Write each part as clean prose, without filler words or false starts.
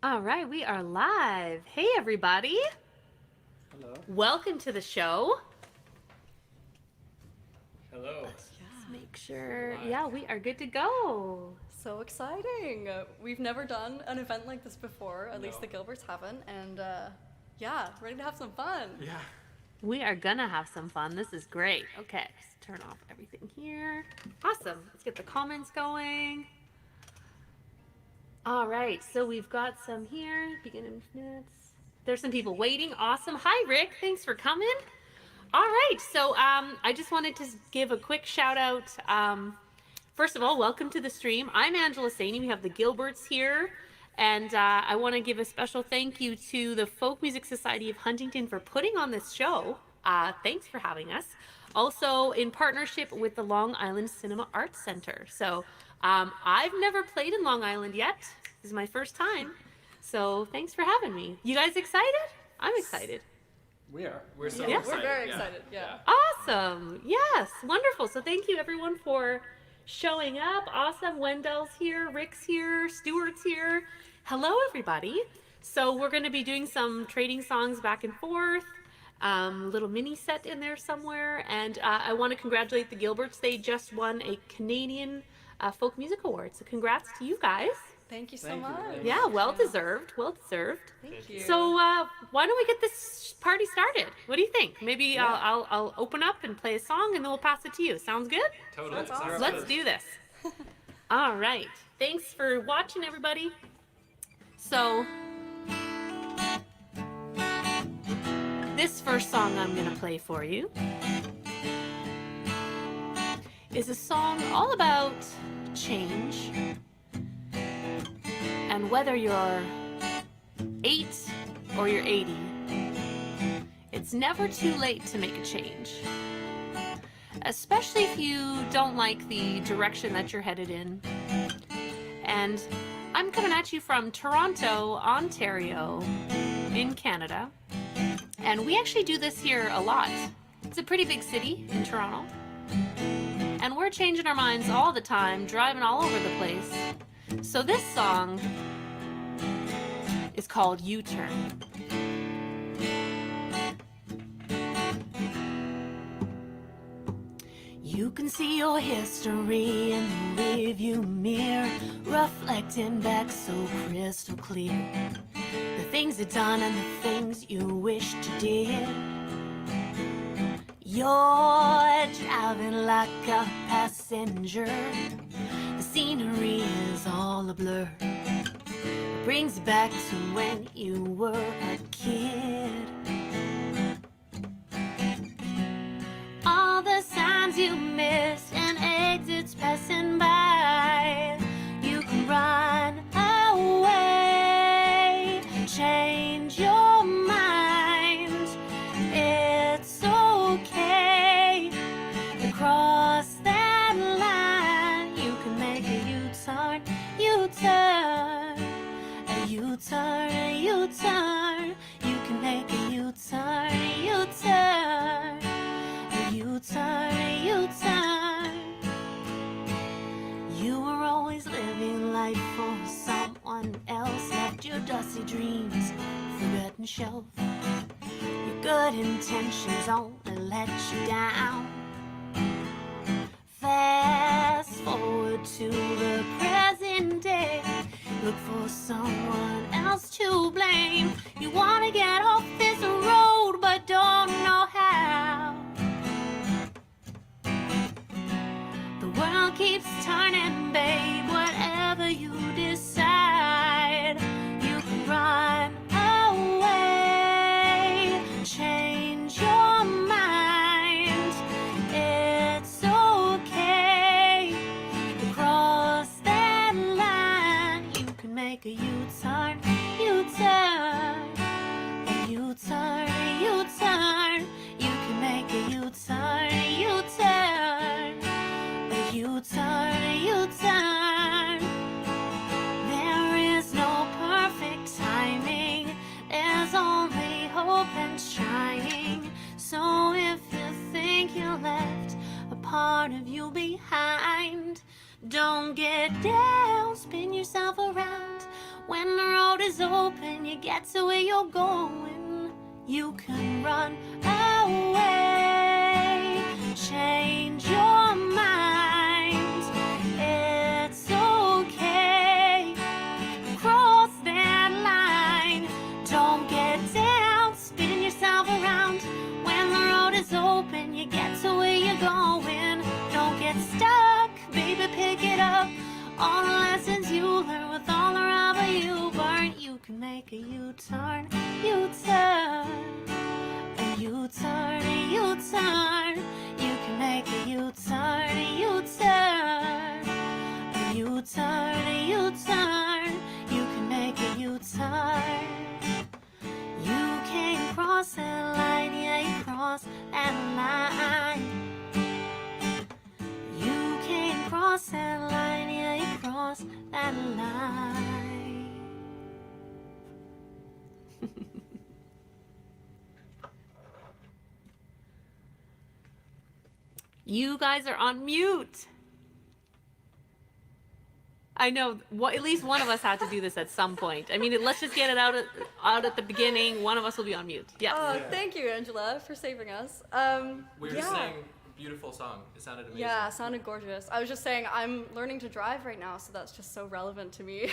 All right, we are live. Hey, everybody. Hello. Welcome to the show. Hello. Let's just make sure. Yeah, we are good to go. So exciting! We've never done an event like this before, at least the Gilberts haven't, and yeah, ready to have some fun. Yeah. We are gonna have some fun. This is great. Okay, let's turn off everything here. Awesome. Let's get the comments going. All right, so we've got some here. Beginning minutes. There's some people waiting. Awesome. Hi, Rick. Thanks for coming. All right, so I just wanted to give a quick shout out. First of all, welcome to the stream. I'm Angela Saini. We have the Gilberts here. And I want to give a special thank you to the Folk Music Society of Huntington for putting on this show. Thanks for having us. Also in partnership with the Long Island Cinema Arts Center. So I've never played in Long Island yet. This is my first time. So thanks for having me. You guys excited? I'm excited. We are. We're so Yeah. excited. We're very excited, yeah. Awesome. Yes. Wonderful. So thank you everyone for showing up. Awesome. Wendell's here. Rick's here. Stuart's here. Hello, everybody. So we're going to be doing some trading songs back and forth. Little mini set in there somewhere. And I want to congratulate the Gilberts. They just won a Canadian Folk Music Award. So congrats to you guys. Thank you so Thank you. much. Yeah, well deserved. Well deserved. Thank you. So why don't we get this party started? What do you think? Maybe Yeah. I'll open up and play a song and then we'll pass it to you. Sounds good? Totally. That's awesome. Let's do this. All right. Thanks for watching, everybody. So this first song I'm going to play for you is a song all about change. And whether you're 8 or you're 80, it's never too late to make a change. Especially if you don't like the direction that you're headed in. And I'm coming at you from Toronto, Ontario, in Canada. And we actually do this here a lot. It's a pretty big city in Toronto. And we're changing our minds all the time, driving all over the place. So this song is called UTurn. You can see your history in the rearview mirror, reflecting back so crystal clear. The things you've done and the things you wished you did. You're driving like a passenger. The scenery is all a blur. It brings you back to when you were a kid. All the signs you missed and exits passing by. You can run away, change your mind. It's okay to cross that line. You can make a U-turn, U-turn, a U-turn, a U-turn. You can make a U-turn, U-turn, a U-turn, a U-turn. You were always living life for someone else. Left your dusty dreams on the forgotten shelf. Your good intentions only let you down. Fast forward to the present day. Look for someone else to blame. You wanna get off this road but don't know how. The world keeps turning, babe. Whatever you decide, you can run away, change your mind. It's okay to cross that line. You can make a U-turn, U-turn, a U-turn, a U-turn. You can make a U-turn, a U-turn, a U-turn, a U-turn. There is no perfect timing. There's only hope and trying. So if you think you left a part of you behind, don't get down, spin yourself around. When the road is open, you get to where you're going. You can run away, change your mind. It's okay, cross that line. Don't get down, spin yourself around. When the road is open, you get to where you're going. Don't get stuck, baby, pick it up. All the lessons you learn with all the rubber you burn. You can make a U-turn, U-turn, a U-turn, a U-turn. You can make a U-turn, a U-turn, a U-turn, a U-turn. You can make a U-turn. You can cross that line, yeah, you cross that line. You can cross that line, yeah, you cross that line. You guys are on mute. I know. At least one of us had to do this at some point. I mean, let's just get it out at the beginning. One of us will be on mute. Yes. Oh, thank you, Angela, for saving us. We were saying beautiful song. It sounded amazing. Yeah, it sounded gorgeous. I was just saying I'm learning to drive right now, so that's just so relevant to me.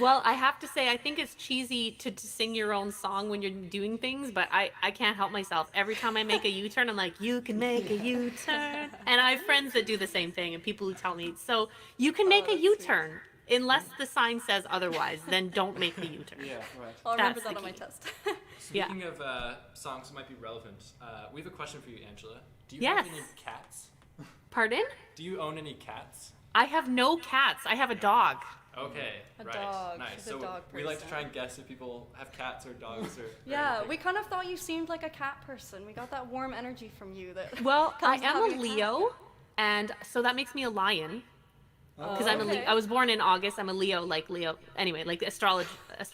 Well, I have to say, I think it's cheesy to sing your own song when you're doing things, but I can't help myself. Every time I make a U-turn, I'm like, you can make a U-turn. And I have friends that do the same thing and people who tell me, so you can make a U-turn. Unless the sign says otherwise, then don't make the U-turn. Yeah, right. I'll remember That's that the on my key. test. Speaking of songs that might be relevant, we have a question for you, Angela. Do you Yes. have any cats? Pardon? Do you own any cats? I have no cats. I have a dog. Okay, A right, dog. nice. She's a So dog we like to person. try and guess if people have cats or dogs or. Yeah, anything. we kind of thought you seemed like a cat person. We got that warm energy from you that. Well, I comes to am a having cat. Leo, and so that makes me a lion. Because I'm a okay. Leo. I was born in August. I'm a Leo, like Leo. Anyway, like astrology. That's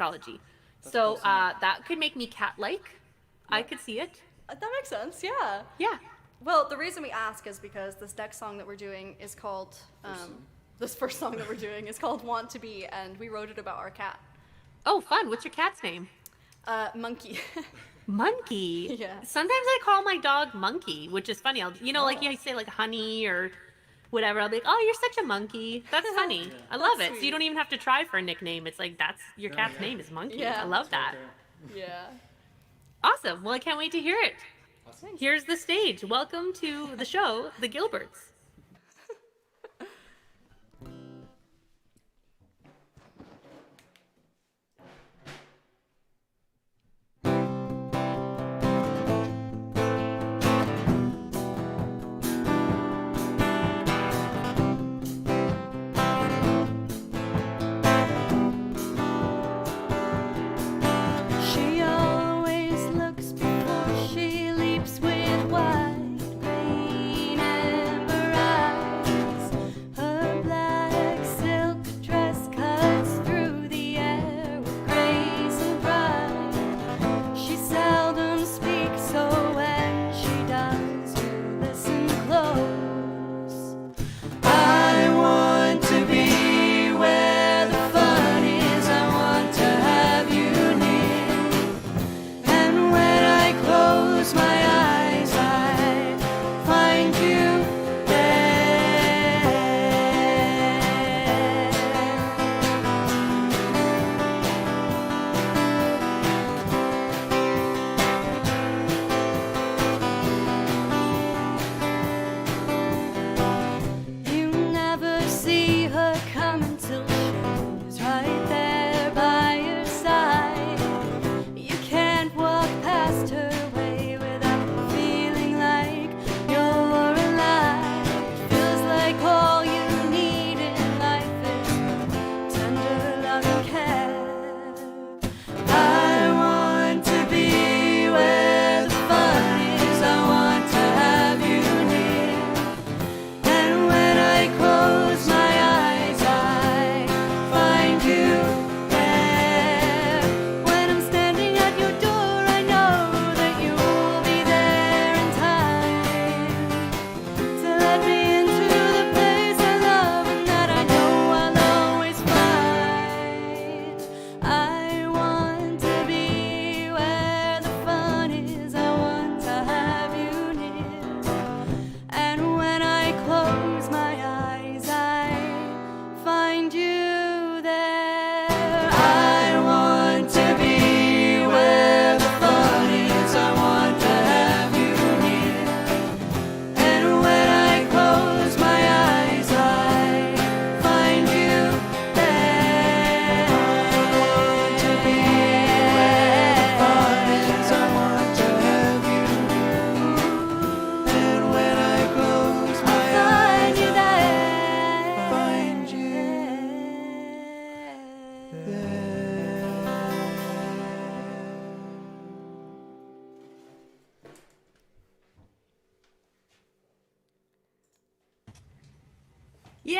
So awesome. that could make me cat-like. I could see it. That makes sense, yeah. Yeah. Well, the reason we ask is because this next song that we're doing is called, this first song that we're doing is called Want to Be, and we wrote it about our cat, Oh, fun. What's your cat's name? Monkey. Monkey. Yeah. Sometimes I call my dog Monkey, which is funny. Like I say like Honey or whatever. I'll be like, oh, you're such a monkey. That's funny. I love That's it. So you sweet. don't even have to try for a nickname. It's like that's your cat's name is Monkey. Yeah. I love that. Yeah. Awesome. Well, I can't wait to hear it. Awesome. Here's the stage. Welcome to the show, The Gilberts. She always looks before she leaps with wide green amber Yay!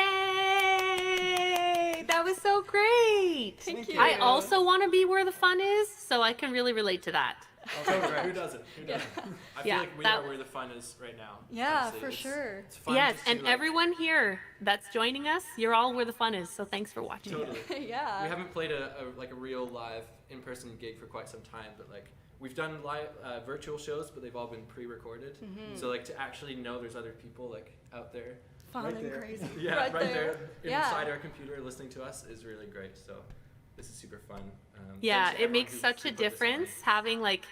That was so great. Thank you. you. I also want to be where the fun is, so I can really relate to that. Totally. Who doesn't? Who doesn't? I feel Yeah, like we that- are where the fun is right now. Yeah, honestly. for It's- sure. It's fun Yes, just to, and like, everyone here that's joining us, you're all where the fun is, so thanks for watching. Totally. Yeah. We haven't played a real live in-person gig for quite some time, but like we've done live virtual shows, but they've all been pre-recorded. So like to actually know there's other people like out there, Fun Right and there. crazy. yeah, right there. inside Yeah. our computer listening to us is really great. So this is super fun. Yeah, thanks to it everyone makes who such a put this on. difference having like,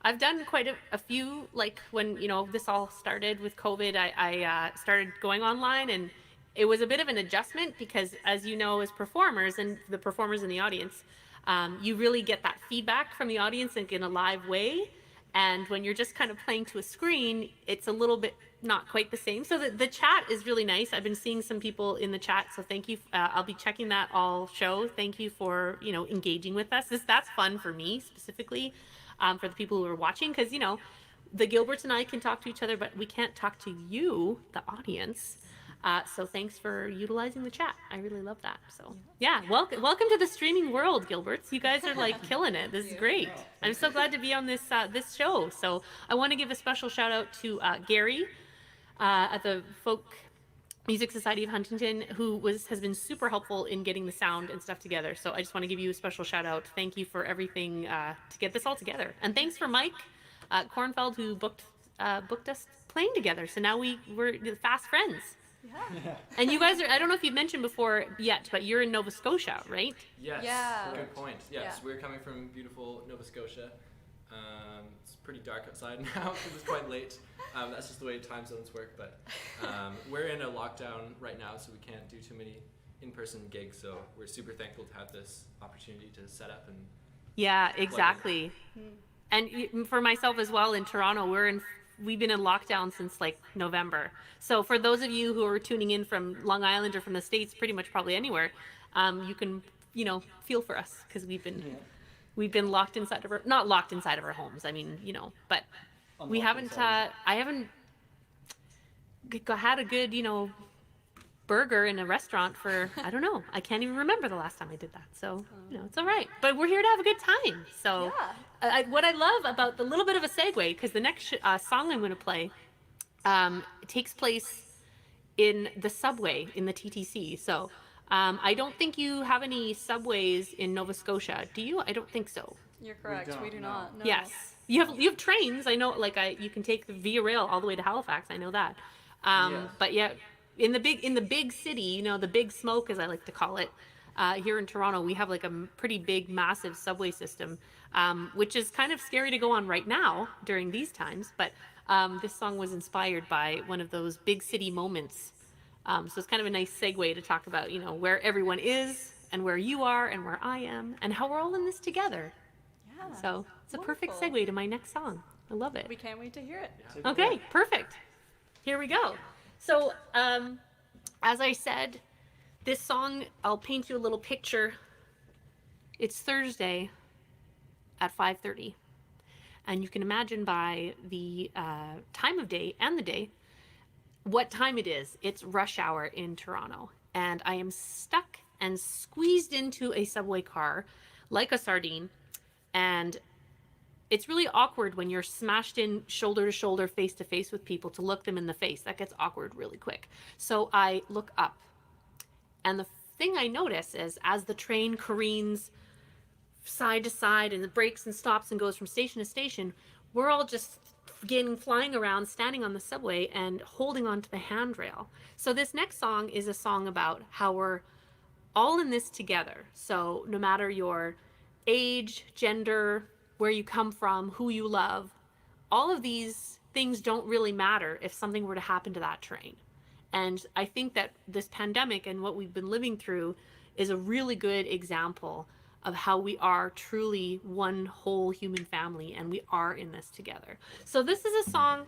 I've done quite a few, like when, this all started with COVID, I started going online, and it was a bit of an adjustment because, as you know, as performers and the performers in the audience, you really get that feedback from the audience in a live way. And when you're just kind of playing to a screen, it's a little bit not quite the same. So the chat is really nice. I've been seeing some people in the chat, so thank you. I'll be checking that all show. Thank you for, engaging with us. That's fun for me specifically, for the people who are watching, because, the Gilberts and I can talk to each other, but we can't talk to you, the audience. So thanks for utilizing the chat. I really love that. So yeah, welcome to the streaming world, Gilberts. You guys are like killing it. This is great. I'm so glad to be on this show. So I want to give a special shout out to Gary at the Folk Music Society of Huntington, who has been super helpful in getting the sound and stuff together. So I just want to give you a special shout out. Thank you for everything to get this all together. And thanks for Mike Kornfeld, who booked us playing together. So now we're fast friends. Yeah. And you guys I don't know if you've mentioned before yet, but you're in Nova Scotia, right? Yes. Yeah. Good point. Yes, Yeah. we're coming from beautiful Nova Scotia. It's pretty dark outside now because it's quite late. That's just the way time zones work. But we're in a lockdown right now, so we can't do too many in-person gigs. So we're super thankful to have this opportunity to set up and. Yeah, exactly. And for myself as well, in Toronto, we've been in lockdown since like November. So for those of you who are tuning in from Long Island or from the States, pretty much probably anywhere, you can, feel for us, because we've been locked inside of not locked inside of our homes. I mean, but we Unlocked haven't, inside. I haven't had a good, burger in a restaurant for, I don't know, I can't even remember the last time I did that. So, it's all right. But we're here to have a good time. So what I love about the little bit of a segue, because the next song I'm going to play takes place in the subway in the TTC. So I don't think you have any subways in Nova Scotia. Do you? I don't think so. You're correct. We, don't, do no. not. No. Yes. You have trains. I know, like you can take the Via Rail all the way to Halifax. I know that. Yes. But yeah, in the big city, the big smoke, as I like to call it, here in Toronto, we have like a pretty big, massive subway system, which is kind of scary to go on right now during these times. But this song was inspired by one of those big city moments. So it's kind of a nice segue to talk about, where everyone is and where you are and where I am and how we're all in this together. Yeah. So it's a perfect Wonderful. segue to my next song. I love it. We can't wait to hear it. Take it Okay, away. perfect. Here we go. So, as I said, this song, I'll paint you a little picture. It's Thursday at 5:30. And you can imagine by the time of day and the day what time it is. It's rush hour in Toronto. And I am stuck and squeezed into a subway car like a sardine. And it's really awkward when you're smashed in shoulder to shoulder, face to face with people, to look them in the face. That gets awkward really quick. So I look up. And the thing I notice is as the train careens side to side and it brakes and stops and goes from station to station, we're all just flying around, standing on the subway and holding onto the handrail. So this next song is a song about how we're all in this together. So no matter your age, gender, where you come from, who you love, all of these things don't really matter if something were to happen to that train. And I think that this pandemic and what we've been living through is a really good example of how we are truly one whole human family, and we are in this together. So this is a song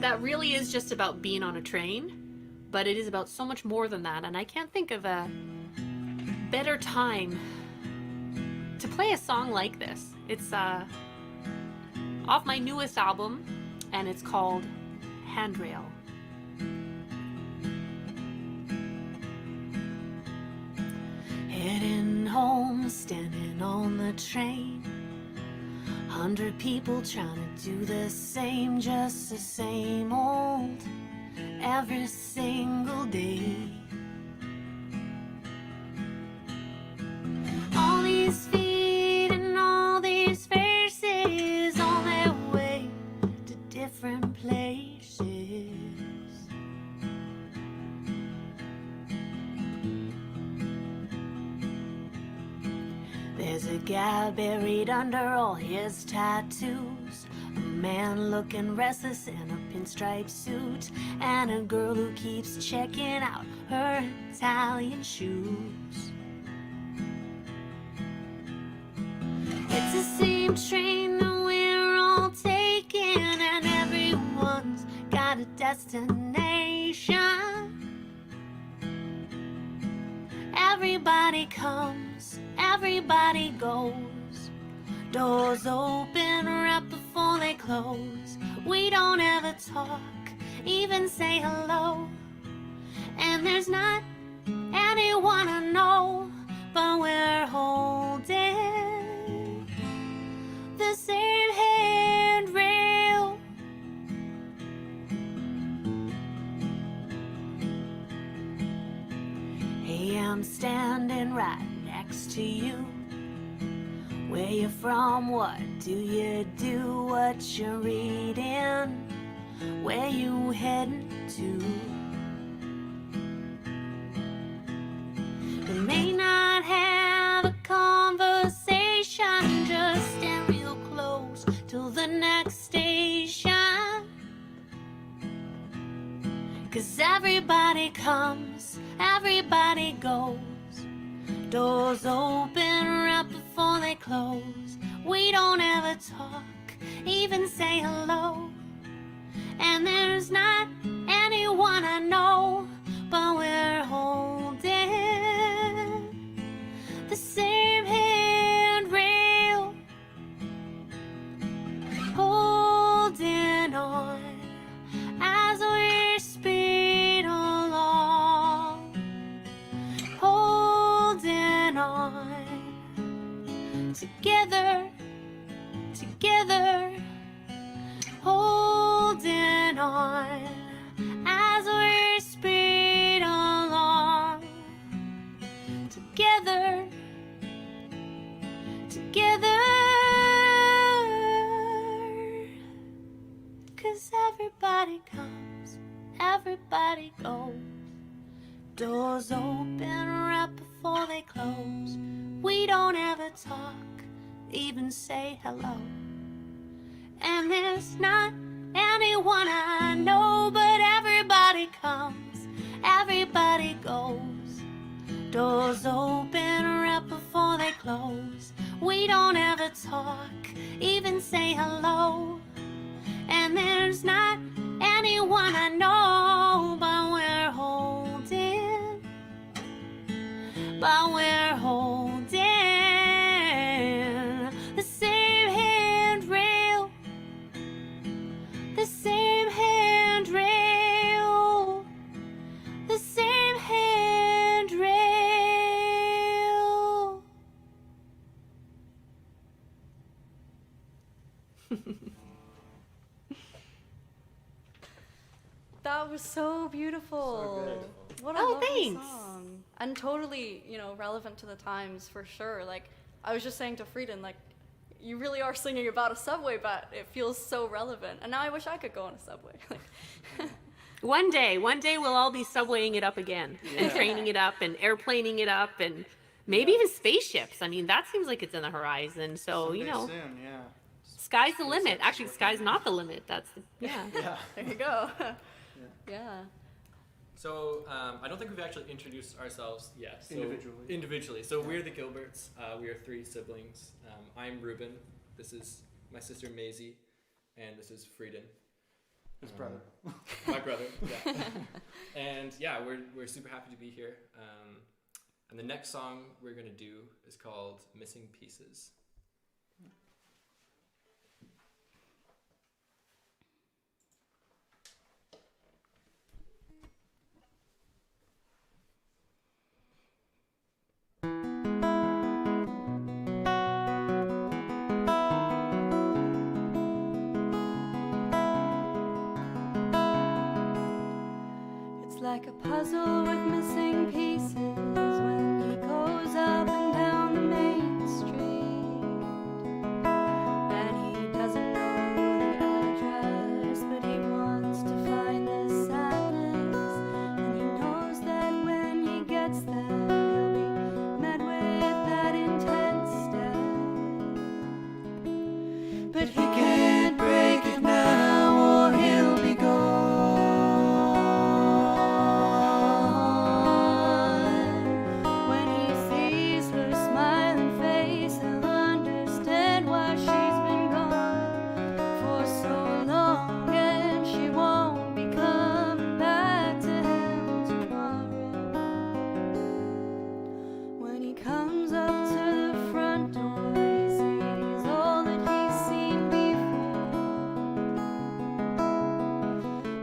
that really is just about being on a train, but it is about so much more than that. And I can't think of a better time to play a song like this. It's off my newest album, and it's called Handrail. Heading home, standing on the train. 100 people trying to do the same, just the same old, every single day. All these feet and all these faces on their way to different places. There's a guy buried under all his tattoos, a man looking restless in a pinstripe suit, and a girl who keeps checking out her Italian shoes. It's the same train that we're all taking, and everyone's got a destination. Everybody comes, everybody goes. Doors open right before they close. We don't ever talk, even say hello. And there's not anyone I know, but we're holding the same handrail. Hey, I'm standing right next to you. Where you from? What do you do? What you reading? Where you heading to? We may not have a conversation, just stand real close till the next station. 'Cause everybody comes, everybody goes. Doors open right before they close. We don't ever talk, even say hello. And there's not anyone I know, but we're holding the same handrail. Holding on as we speed along. Holding on together, together. Holding on as we speed along. Together, together. 'Cause everybody comes, everybody goes. Doors open right before they close. We don't ever talk, even say hello. And there's not anyone I know, but everybody comes, everybody goes. Doors open right before they close. We don't ever talk, even say hello. And there's not anyone I know, but we're holding, but we're holding the same handrail, the same handrail, the same handrail. That was so beautiful. So What a Oh, lovely thanks. song. And totally, relevant to the times for sure. Like, I was just saying to Frieden, like, you really are singing about a subway, but it feels so relevant. And now I wish I could go on a subway. Like, One day we'll all be subwaying it up again and Yeah. training it up and airplaning it up and maybe even spaceships. I mean, that seems like it's in the horizon. So, Someday soon, yeah. sky's the limit. Actually, sky's not the limit. That's yeah. Yeah. there you go. Yeah. So I don't think we've actually introduced ourselves yet. So Individually. So we're the Gilberts. We are 3 siblings. I'm Ruben. This is my sister Maisie, and this is Frieden. His brother. My brother. Yeah. And yeah, we're super happy to be here. And the next song we're gonna do is called "Missing Pieces." like a puzzle with missing pieces when he goes up and down the main street. And he doesn't know the address, but he wants to find the sadness. And he knows that when he gets there, he'll be met with that intense stare. But he can't break it now, or he'll be gone. When he sees her smiling face, he'll understand why she's been gone for so long, and she won't be coming back to him tomorrow. When he comes up to the front door, he sees all that he's seen before.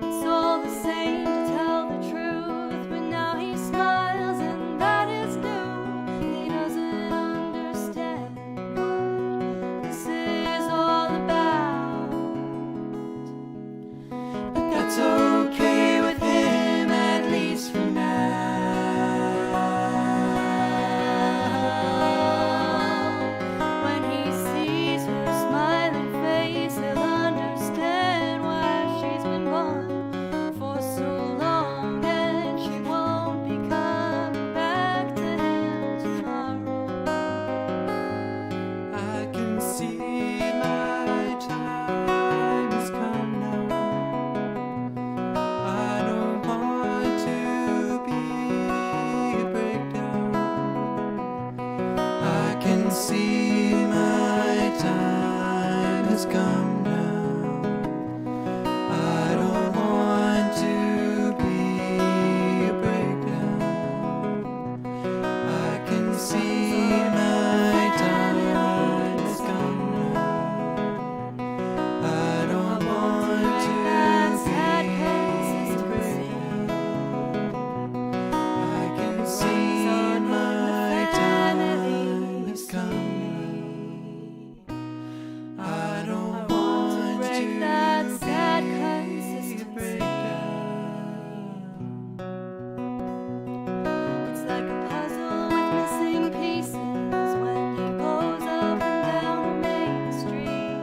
It's all the same, to tell the truth, but now he smiles and that is new. He doesn't understand what this is all about, but that's okay with him, at least for now. When he sees her smiling face, he'll understand why she's been gone for so long, and she won't be coming back to him tomorrow. I can see my time has come now. I don't want to be a breakdown. I can see my time has come now. I don't want to be a breakdown. I can see my time has come now. I don't want to be a breakdown. I can see my time has come now. I don't want to break that sad be a consistency. breakdown. It's like a puzzle with missing pieces when he goes up and down the main street.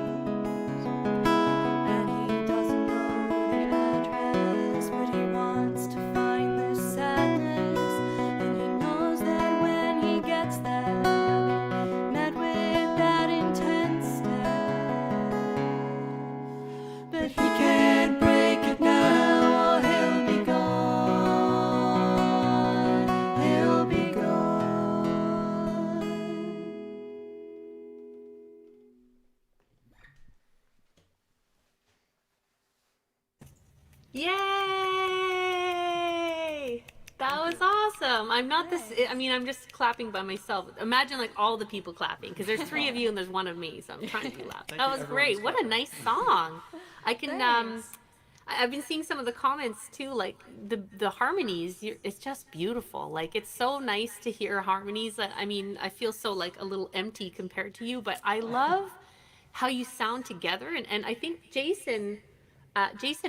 And he doesn't know the address, but he wants to find the sadness. And he knows that when he gets there, he'll be met with that intense stare. But he can't break it now, or he'll be gone. He'll be gone. Yay! That was awesome. I'm not this. I mean, I'm just clapping by myself. Imagine like all the people clapping, because there's 3 of you and there's 1 of me, so I'm trying to be loud. Thank That you, was everyone great. who's What a nice song. I can. Thanks. I've been seeing some of the comments too, like the harmonies. It's just beautiful. Like it's so nice to hear harmonies. I mean, I feel so like a little empty compared to you, but I love how you sound together. And I think Jason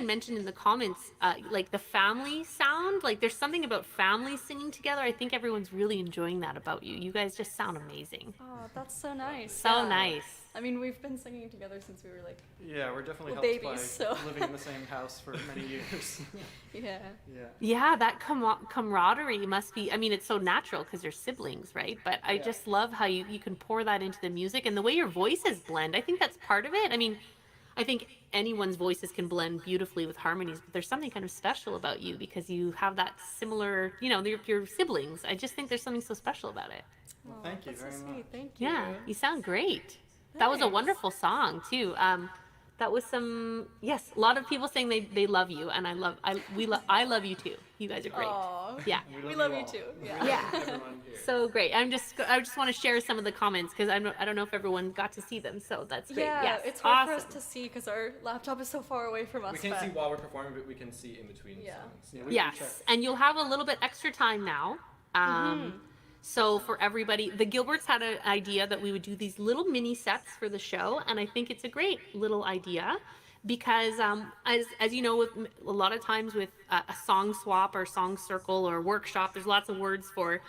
mentioned in the comments, like the family sound. Like there's something about families singing together. I think everyone's really enjoying that about you. You guys just sound amazing. Oh, that's so nice. So Yeah. nice. I mean, we've been singing together since we were like, Yeah, we're definitely Well, helped babies, by so- living in the same house for many years. yeah. Yeah. Yeah, that camaraderie must be, I mean, it's so natural because you're siblings, right? But I just love how you can pour that into the music and the way your voices blend. I think that's part of it. I mean, I think anyone's voices can blend beautifully with harmonies, but there's something kind of special about you because you have that similar, your siblings. I just think there's something so special about it. Well, thank you That's very so much. sweet. Thank you. Yeah, you sound great. That was a Thanks. wonderful song too. That was some, yes, a lot of people saying they love you, and I love you too. You guys are great. Aw. Yeah. We love you all. too. We Yeah. love Yeah. everyone here. So great. I just want to share some of the comments because I don't know if everyone got to see them. So that's great. Yeah, Yes, it's hard awesome. for us to see because our laptop is so far away from us. We can't but see while we're performing, but we can see in between Yeah. songs. Yeah, we Yes, check. and you'll have a little bit extra time now. So for everybody, the Gilberts had an idea that we would do these little mini sets for the show, and I think it's a great little idea. because as you know, with a lot of times with a song swap or song circle or workshop, there's lots of words for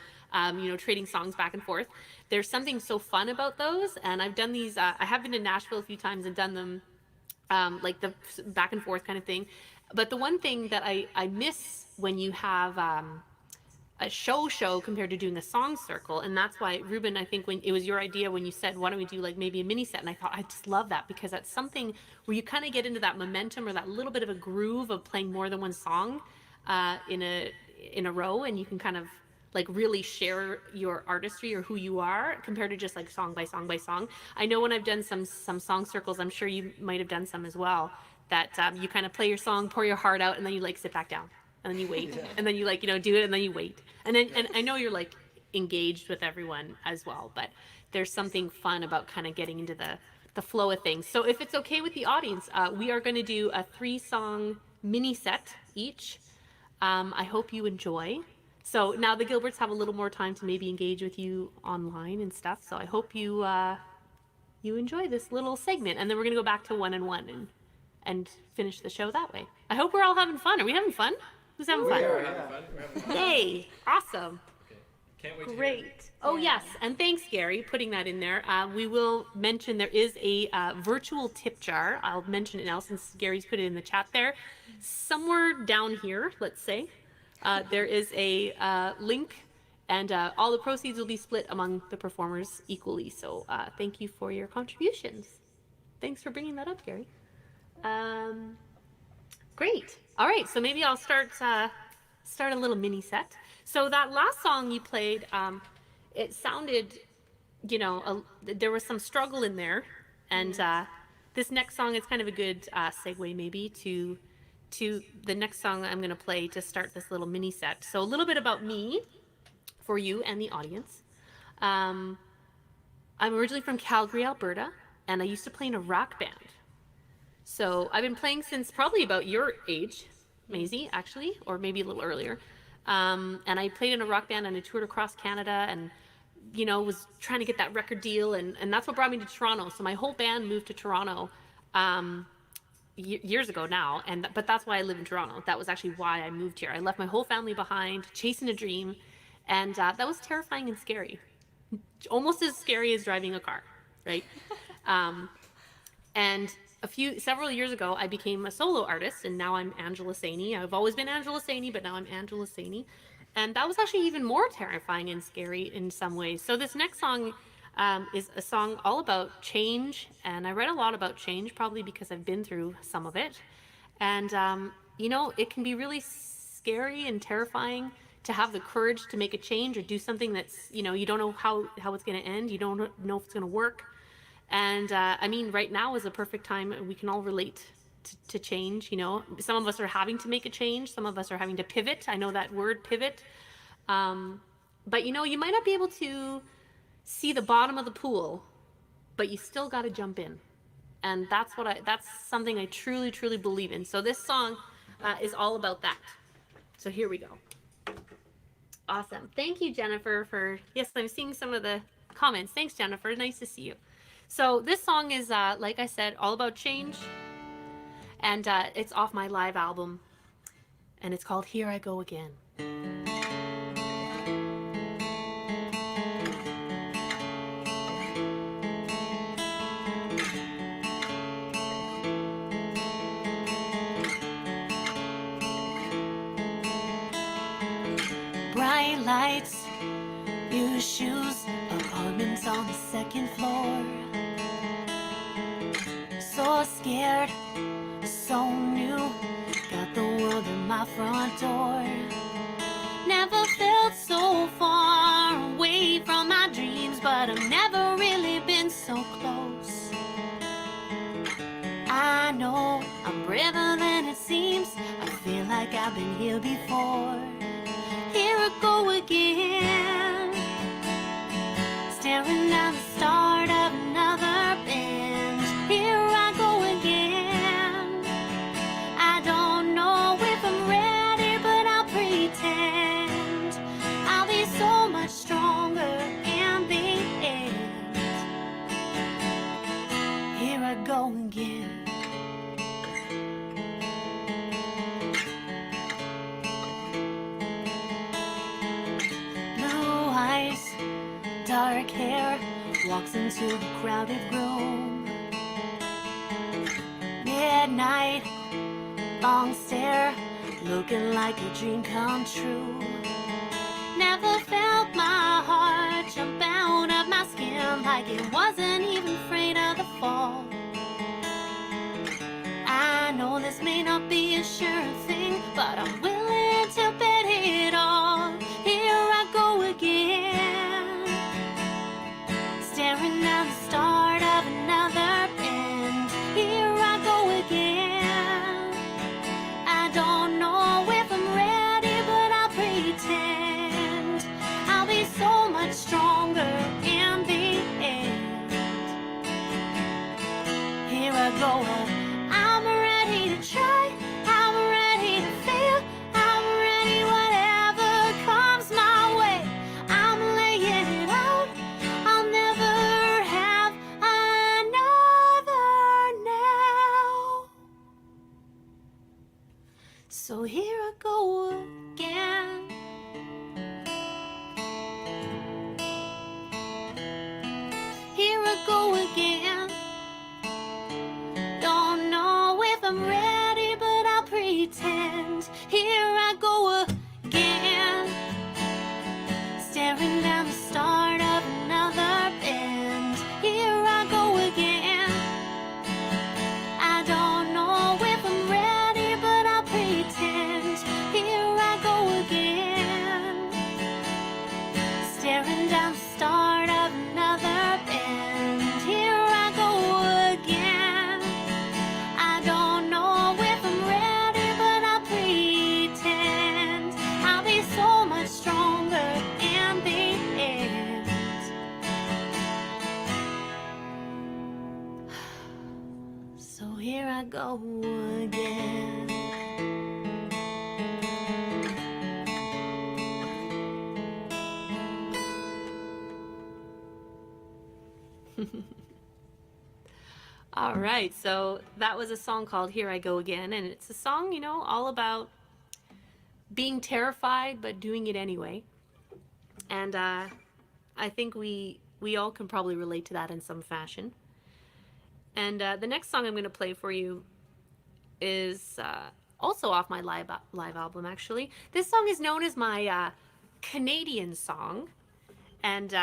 trading songs back and forth. There's something so fun about those, and I've done these. I have been to Nashville a few times and done them, like the back and forth kind of thing. But the one thing that I miss when you have a show compared to doing a song circle, and that's why, Ruben, I think when it was your idea when you said, why don't we do like maybe a mini set, and I thought, I just love that, because that's something where you kind of get into that momentum or that little bit of a groove of playing more than one song in a row, and you can kind of like really share your artistry or who you are compared to just like song by song by song. I know when I've done some song circles, I'm sure you might have done some as well, that you kind of play your song, pour your heart out, and then you like sit back down. And then you wait, and then you like, do it, and then you wait. And I know you're like engaged with everyone as well, but there's something fun about kind of getting into the flow of things. So if it's okay with the audience, we are going to do a 3-song mini set each. I hope you enjoy. So now the Gilberts have a little more time to maybe engage with you online and stuff. So I hope you enjoy this little segment, and then we're going to go back to one-on-one and finish the show that way. I hope we're all having fun. Are we having fun? Who's having fun? We're having fun. We're having fun. Yay! Awesome. Okay. Can't wait to hear it. Great. Oh, yes. And thanks, Gary, putting that in there. We will mention there is a virtual tip jar. I'll mention it now since Gary's put it in the chat there. Somewhere down here, let's say, there is a link, and all the proceeds will be split among the performers equally. So thank you for your contributions. Thanks for bringing that up, Gary. Great. All right, so maybe I'll start a little mini set. So that last song you played, it sounded, there was some struggle in there, and this next song is kind of a good segue maybe to the next song I'm going to play to start this little mini set. So a little bit about me for you and the audience. I'm originally from Calgary, Alberta, and I used to play in a rock band. So I've been playing since probably about your age, Maisie, actually, or maybe a little earlier. And I played in a rock band, and I toured across Canada, and, was trying to get that record deal. And that's what brought me to Toronto. So my whole band moved to Toronto years ago now. But that's why I live in Toronto. That was actually why I moved here. I left my whole family behind, chasing a dream. And that was terrifying and scary. Almost as scary as driving a car, right? And several years ago, I became a solo artist, and now I'm Angela Saini. I've always been Angela Saini, but now I'm Angela Saini. And that was actually even more terrifying and scary in some ways. So this next song is a song all about change, and I write a lot about change, probably because I've been through some of it. And, it can be really scary and terrifying to have the courage to make a change or do something that's, you don't know how it's going to end. You don't know if it's going to work. And right now is a perfect time. We can all relate to change. Some of us are having to make a change. Some of us are having to pivot. I know that word, pivot. But you might not be able to see the bottom of the pool, but you still got to jump in. And that's something I truly, truly believe in. So this song is all about that. So here we go. Awesome. Thank you, Jennifer, yes, I'm seeing some of the comments. Thanks, Jennifer. Nice to see you. So this song is, like I said, all about change, and it's off my live album, and it's called Here I Go Again. Bright lights, new shoes, apartments on the second floor. So scared, so new, got the world at my front door. Never felt so far away from my dreams, but I've never really been so close. I know I'm braver than it seems, I feel like I've been here before. Here I go again, staring at the start of another bend. Here I go again, I don't know if I'm ready, but I'll pretend I'll be so much stronger in the end. Here I go again. dark hair walks into a crowded room. Midnight, long stare, looking like a dream come true. Never felt my heart jump out of my skin like it wasn't even afraid of the fall. I know this may not be a sure thing, but I'm willing to bet it all. Here I go again, staring at the start of another bend. Here I go again. I don't know if I'm ready, but I'll pretend I'll be so much stronger in the end. Here I go. I'm ready to try. I'm ready to fail. I'm ready whatever comes my way. I'm laying it out. I'll never have another now. So here I go again. Here I go again. Don't know if I'm ready, but I'll pretend. Here I go again, staring down the start of another bend. Here I go again. I don't know if I'm ready, but I'll pretend. Here I go again, staring down the start of another bend. Here I go again. I don't know if I'm ready, but I'll pretend I'll be so much stronger in the end. So here I go again. All right, so that was a song called Here I Go Again, and it's a song, you know, all about being terrified but doing it anyway. And I think we all can probably relate to that in some fashion. And the next song I'm going to play for you is also off my live album, actually. This song is known as my Canadian song, and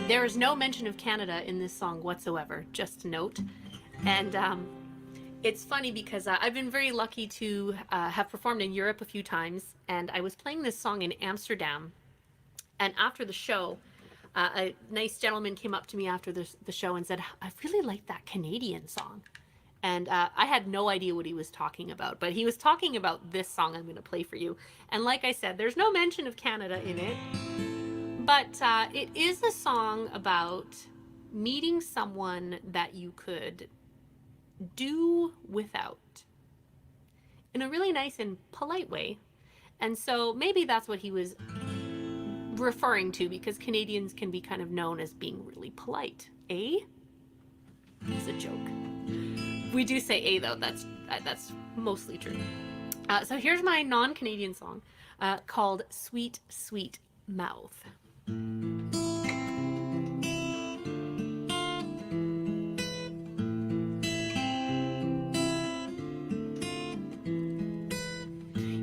there is no mention of Canada in this song whatsoever, just to note. And it's funny because I've been very lucky to have performed in Europe a few times, and I was playing this song in Amsterdam. And after the show, a nice gentleman came up to me after the show and said, I really like that Canadian song. And I had no idea what he was talking about, but he was talking about this song I'm going to play for you. And like I said, there's no mention of Canada in it. But it is a song about meeting someone that you could do without in a really nice and polite way. And so maybe that's what he was referring to, because Canadians can be kind of known as being really polite. Eh? It's a joke. We do say eh though, that's mostly true. So here's my non-Canadian song called Sweet, Sweet Mouth.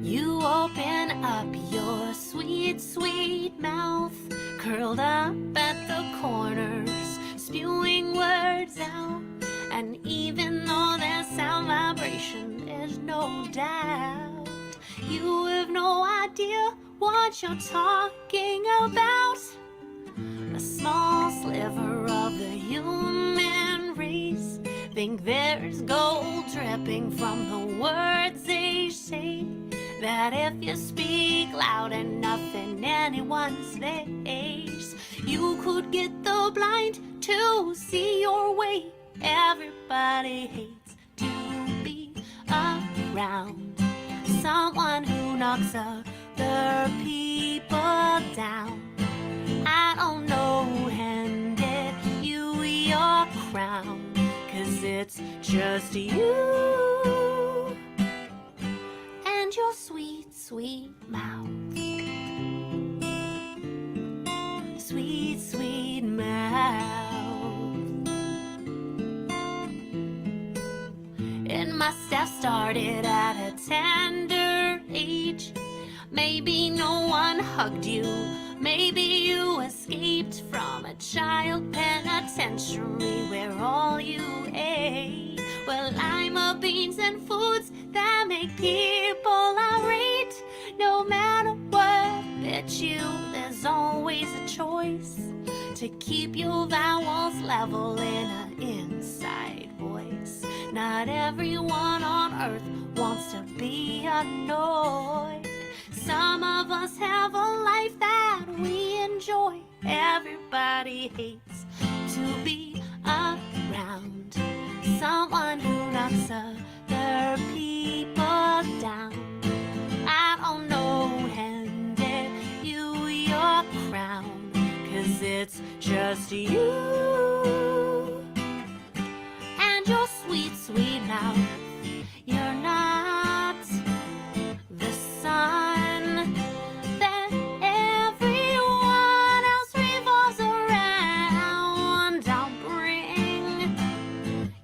You open up your sweet, sweet mouth, curled up at the corners, spewing words out. And even though there's sound vibration, there's no doubt you have no idea what you're talking about. A small sliver of the human race think there's gold dripping from the words they say, that if you speak loud enough in anyone's face, you could get the blind to see your way. Everybody hates to be around someone who knocks other people down. I don't know who handed you your crown, 'cause it's just you and your sweet, sweet mouth. Sweet, started at a tender age. Maybe no one hugged you. Maybe you escaped from a child penitentiary where all you ate were lima beans and foods that make people irate. No matter what bit you, there's always a choice to keep your vowels level in an inside voice. Not everyone on earth wants to be annoyed. Some of us have a life that we enjoy. Everybody hates to be around someone who knocks other people down. I don't know, handed you your crown, 'cause it's just you and your sweet, sweet mouth. You're not the sun that everyone else revolves around. I'll bring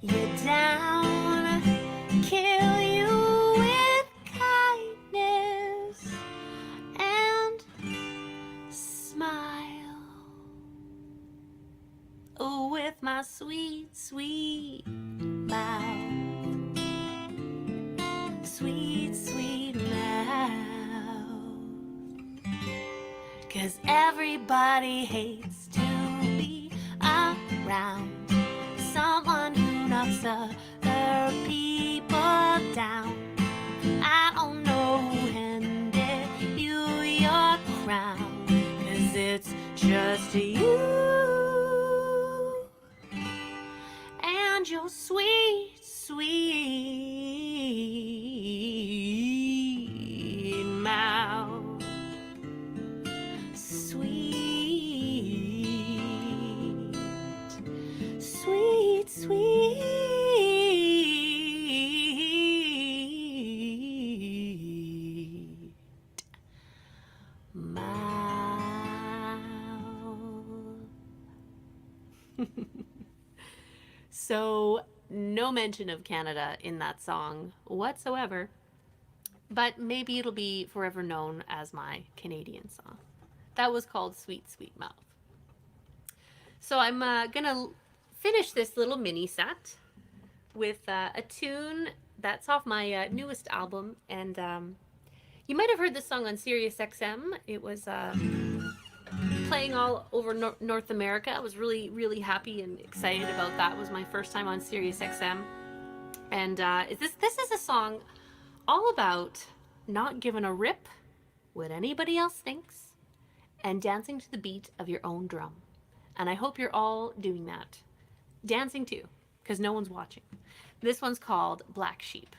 you down, kill you with kindness and smile. Oh, with my sweet, sweet mouth. Sweet, sweet mouth. 'Cause everybody hates to be around someone who knocks other people down. I don't know, handed you your crown, 'cause it's just you and your sweet, sweet mouth. Sweet, sweet, sweet mouth. So, no mention of Canada in that song whatsoever, but maybe it'll be forever known as my Canadian song. That was called Sweet, Sweet Mouth. So I'm gonna finish this little mini set with a tune that's off my newest album, and you might have heard this song on Sirius XM. It was playing all over North America. I was really, really happy and excited about that. It was my first time on Sirius XM. And this is a song all about not giving a rip what anybody else thinks and dancing to the beat of your own drum. And I hope you're all doing that. Dancing too, because no one's watching. This one's called Black Sheep.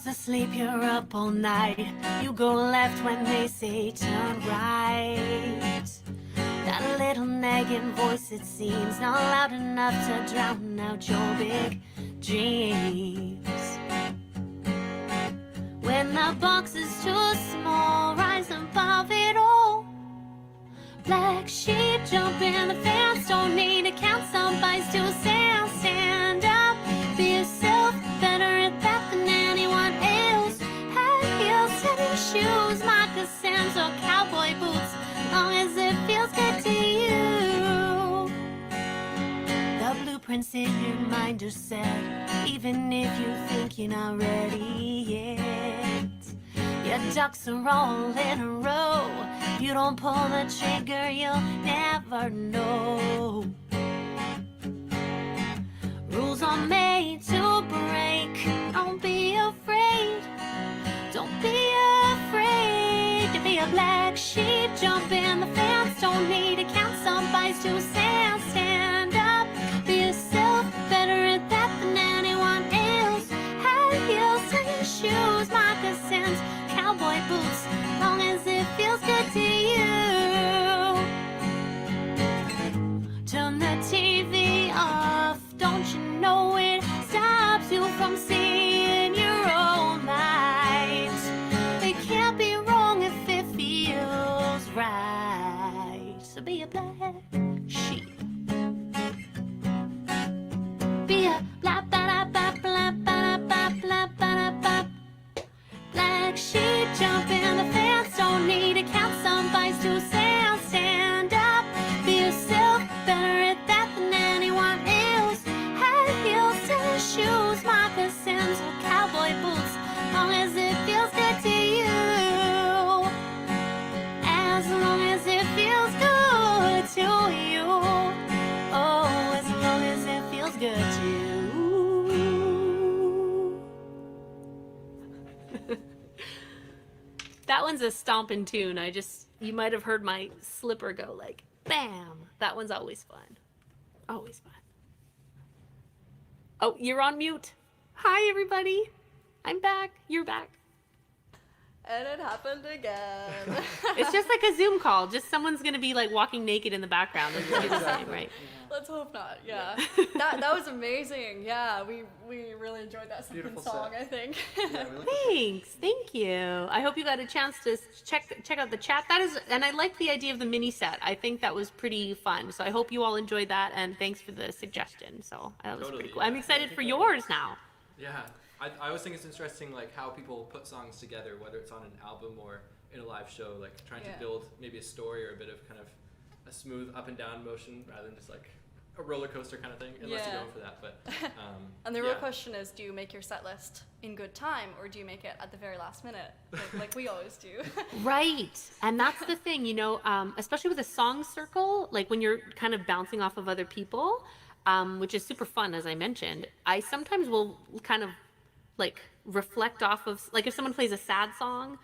Asleep, you're up all night. You go left when they say turn right. That little nagging voice, it seems not loud enough to drown out your big dreams. When the box is too small, rise above it all. Black sheep, jump in the fence. Don't need to count somebody's 2 cents. Stand up, be yourself, better at that than anyone else. High heels, tennis shoes, moccasins, or cowboy boots, long as it feels good to you. The blueprints in your mind are set, even if you think you're not ready yet. Your ducks are all in a row. If you don't pull the trigger, you'll never know. Rules are made to break. Don't be afraid. Don't be afraid to be a black sheep. Jump in the fence. Don't need to count somebody's 2 cents. Stand up, be yourself, better at that than anyone else. High heels, tennis shoes, moccasins, cowboy boots, long as it feels good to you. Turn the TV off, don't you know it stops you from seeing your own light. It can't be wrong if it feels right. one's a stomping tune. You might have heard my slipper go like, bam. That one's always fun. Always fun. Oh, you're on mute. Hi, everybody. I'm back. You're back. And it happened again. It's just like a Zoom call. Just someone's going to be like walking naked in the background and do the same, right? Let's hope not. Yeah. That was amazing. Yeah, we really enjoyed that second Beautiful song, set. I think. Yeah, we look Thanks. Thank you. I hope you got a chance to check out the chat. And I like the idea of the mini set. I think that was pretty fun. So I hope you all enjoyed that, and thanks for the suggestion. So that was pretty Totally, cool. yeah. I'm excited for yours now. Yeah, I always think it's interesting, like how people put songs together, whether it's on an album or in a live show, like trying to build maybe a story or a bit of kind of a smooth up and down motion rather than just like a roller coaster kind of thing, unless you're going for that. But And the real question is, do you make your set list in good time, or do you make it at the very last minute, like we always do? Right. And that's the thing, especially with a song circle, like when you're kind of bouncing off of other people, which is super fun, as I mentioned, I sometimes will kind of like reflect off of, like if someone plays a sad song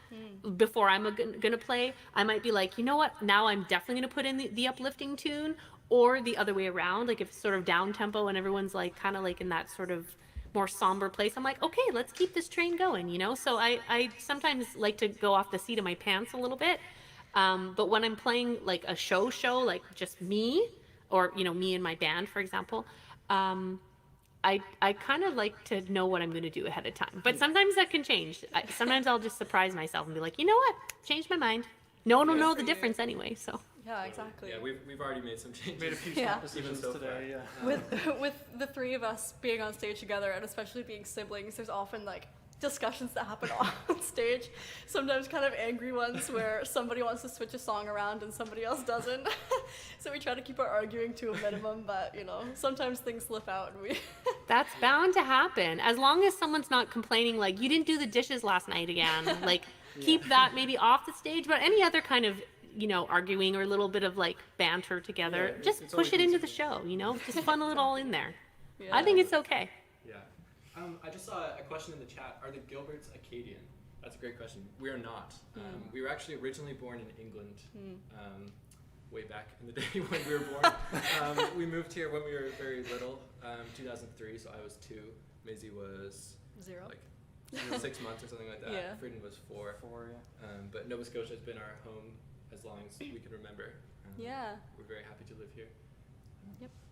before I'm gonna play, I might be like, you know what, now I'm definitely gonna put in the uplifting tune, or the other way around, like if it's sort of down tempo and everyone's like kind of like in that sort of more somber place, I'm like, okay, let's keep this train going, so I sometimes like to go off the seat of my pants a little bit, but when I'm playing like a show like just me, or me and my band, for example, I kind of like to know what I'm going to do ahead of time. But sometimes that can change. Sometimes I'll just surprise myself and be like, you know what? Changed my mind. No one will know the difference anyway, so. Yeah, exactly. Yeah, we've already made some changes. Made a few Yeah. small decisions Even so today. far. Yeah. With the three of us being on stage together, and especially being siblings, there's often like discussions that happen on stage, sometimes kind of angry ones where somebody wants to switch a song around and somebody else doesn't. So we try to keep our arguing to a minimum, but sometimes things slip out and we That's bound to happen. As long as someone's not complaining like, you didn't do the dishes last night again. Like, keep that maybe off the stage. But any other kind of, arguing or a little bit of like banter together, Yeah, just it's push always it into the considerate. show, just funnel it all in there. Yeah. I think it's okay. Yeah. I just saw a question in the chat. Are the Gilberts Acadian? That's a great question. We are not. We were actually originally born in England, way back in the day when we were born. We moved here when we were very little, 2003, so I was 2. Maisie was 0. like 6 months or something like that. Yeah. Frieden was 4. 4, yeah. But Nova Scotia has been our home as long as we can remember. Yeah, We're very happy to live here.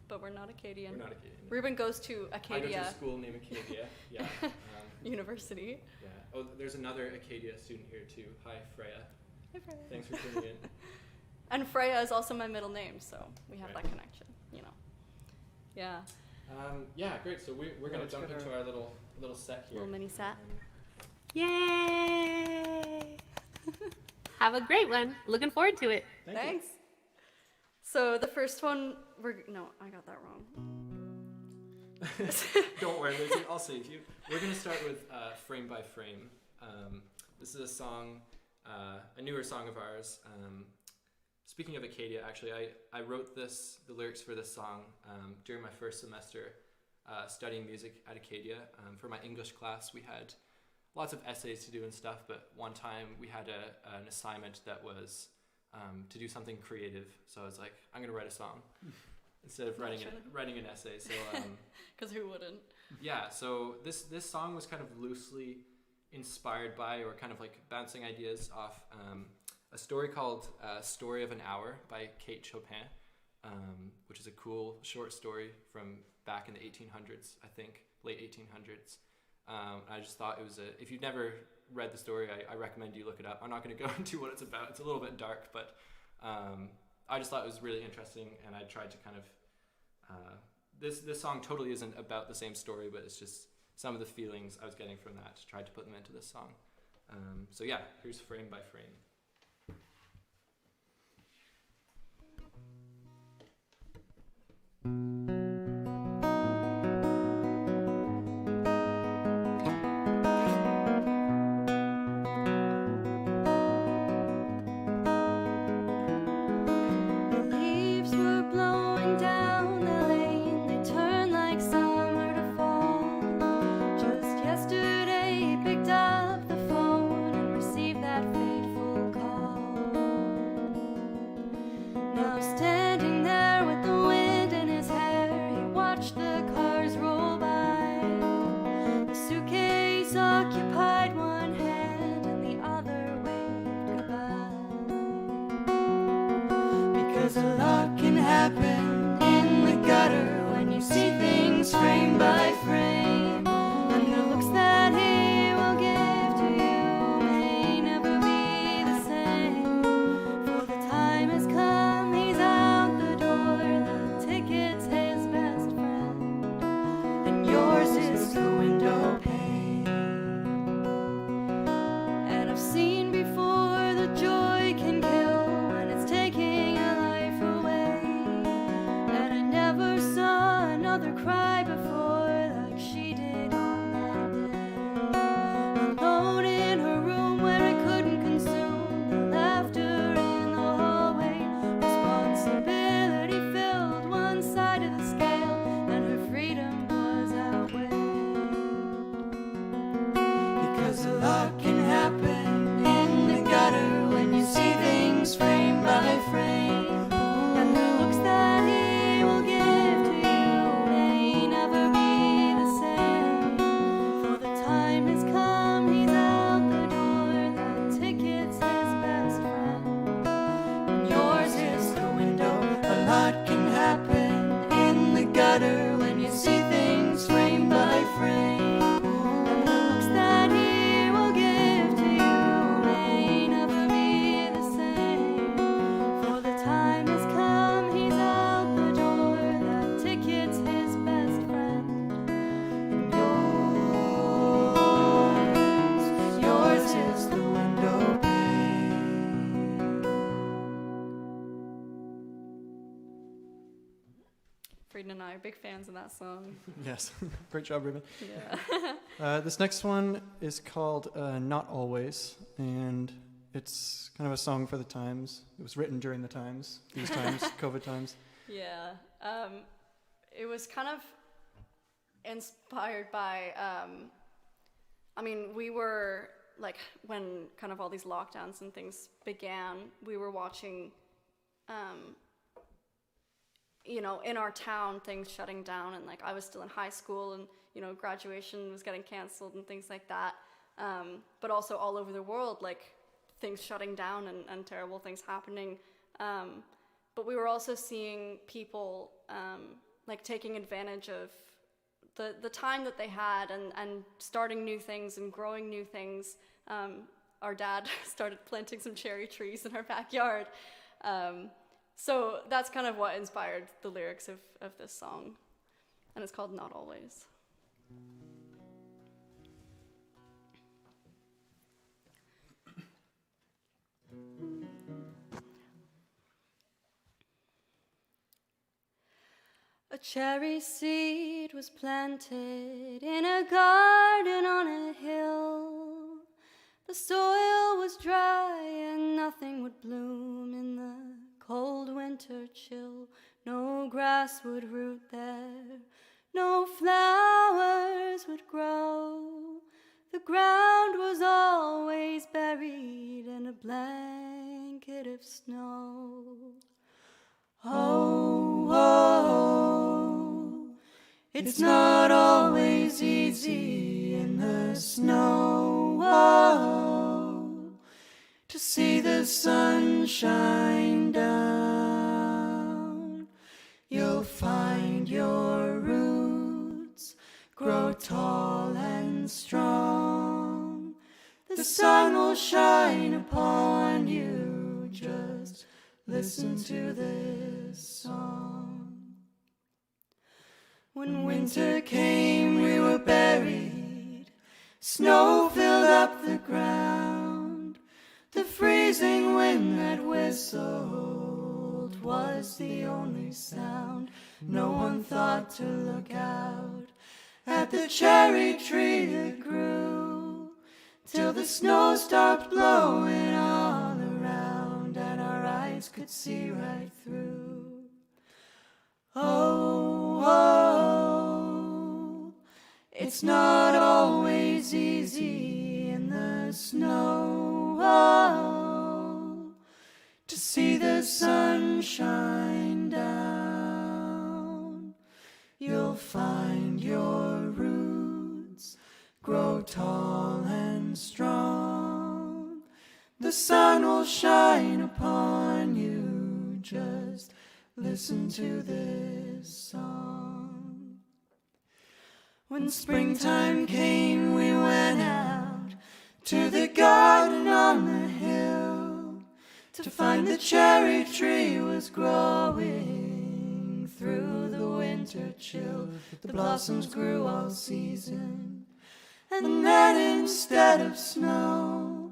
but we're not Acadian. We're not Acadian. no. Ruben goes to I go to Acadia a school named Acadia. Yeah. University. Yeah. Oh, there's another Acadia student here too. Hi, Freya. Thanks for tuning in. And Freya is also my middle name, so we have Right. that connection, Yeah, Yeah, great. So we're gonna let's jump get into our little set here. little mini set. Yay! Have a great one. Looking forward to it. Thanks. So the first one, no, I got that wrong. Don't worry, Lizzie, I'll save you. We're gonna start with Frame by Frame. This is a song, a newer song of ours. Speaking of Acadia, actually, I wrote the lyrics for this song during my first semester studying music at Acadia. For my English class, we had lots of essays to do and stuff, but one time we had an assignment that was to do something creative. So I was like, I'm gonna write a song instead of writing an essay. So Because who wouldn't? yeah, so this song was kind of loosely inspired by, or kind of like bouncing ideas off a story called Story of an Hour by Kate Chopin, which is a cool short story from back in the 1800s, I think, late 1800s. I just thought it was if you've never read the story, I recommend you look it up. I'm not going to go into what it's about. It's a little bit dark, but I just thought it was really interesting, and I tried to kind of this song totally isn't about the same story, but it's just some of the feelings I was getting from that, tried to put them into this song. So yeah, here's Frame by Frame. The leaves were blowing down the lane. They turned like summer to fall. Just yesterday, picked up the phone and received that fateful happen in the gutter when you see things frame by frame. And the looks that he will give to you may never be the same. For the time has come, he's out the door, the ticket's his best friend, and yours is the window pane. And I've seen before the joy can kill when it's taking a life away. And I never saw another cry before like she did on that day. Alone in her room where it couldn't consume the laughter in the hallway. Responsibility filled one side of the scale, and her freedom was outweighed. Because a lot can happen in the gutter when you see things frame by frame. And the looks that he will give to you may never be the same. For the time has come, he's out the door, the ticket's his best friend, and yours is the window. A lot can happen in the gutter when you see things frame by frame. And the looks that he will give to you may never be the same. For the time has come, he's out the door, that ticket's his best friend, and yours is the window pane. Frieden and I are big fans of that song. Yes, great job, Ruben. Yeah. This next one is called Not Always, and it's kind of a song for the times. It was written during the times, these times, COVID times. Yeah. It was kind of inspired by, I mean, we were, like, when kind of all these lockdowns and things began, we were watching, you know, in our town, things shutting down, and, like, I was still in high school, and, you know, graduation was getting canceled and things like that. But also all over the world, like, things shutting down and terrible things happening. But we were also seeing people, like, taking advantage of the time that they had and starting new things and growing new things. Our dad started planting some cherry trees in our backyard. So that's kind of what inspired the lyrics of this song. And it's called Not Always. A cherry seed was planted in a garden on a hill. The soil was dry and nothing would bloom in the cold winter chill. No grass would root there, no flowers would grow. The ground was always buried in a blanket of snow. Oh, oh, it's not always easy in the snow, oh, to see the sun shine down. You'll find your roots grow tall and strong. The sun will shine upon you, just listen to this song. When winter came, we were buried. Snow filled up the ground. The freezing wind that whistled was the only sound. No one thought to look out at the cherry tree that grew, till the snow stopped blowing all around and our eyes could see right through. Oh, oh, it's not always easy in the snow, oh, to see the sun shine down. You'll find your roots grow tall and strong. The sun will shine upon you, just listen to this song. When springtime came, we went out to the garden on the hill to find the cherry tree was growing through the winter chill. The blossoms grew all season, and then instead of snow,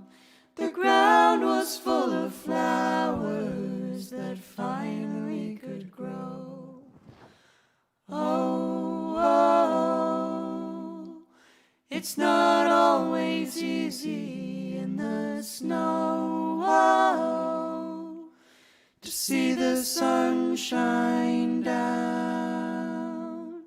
the ground was full of flowers that finally could grow. Oh, oh, it's not always easy in the snow, oh, to see the sun shine down.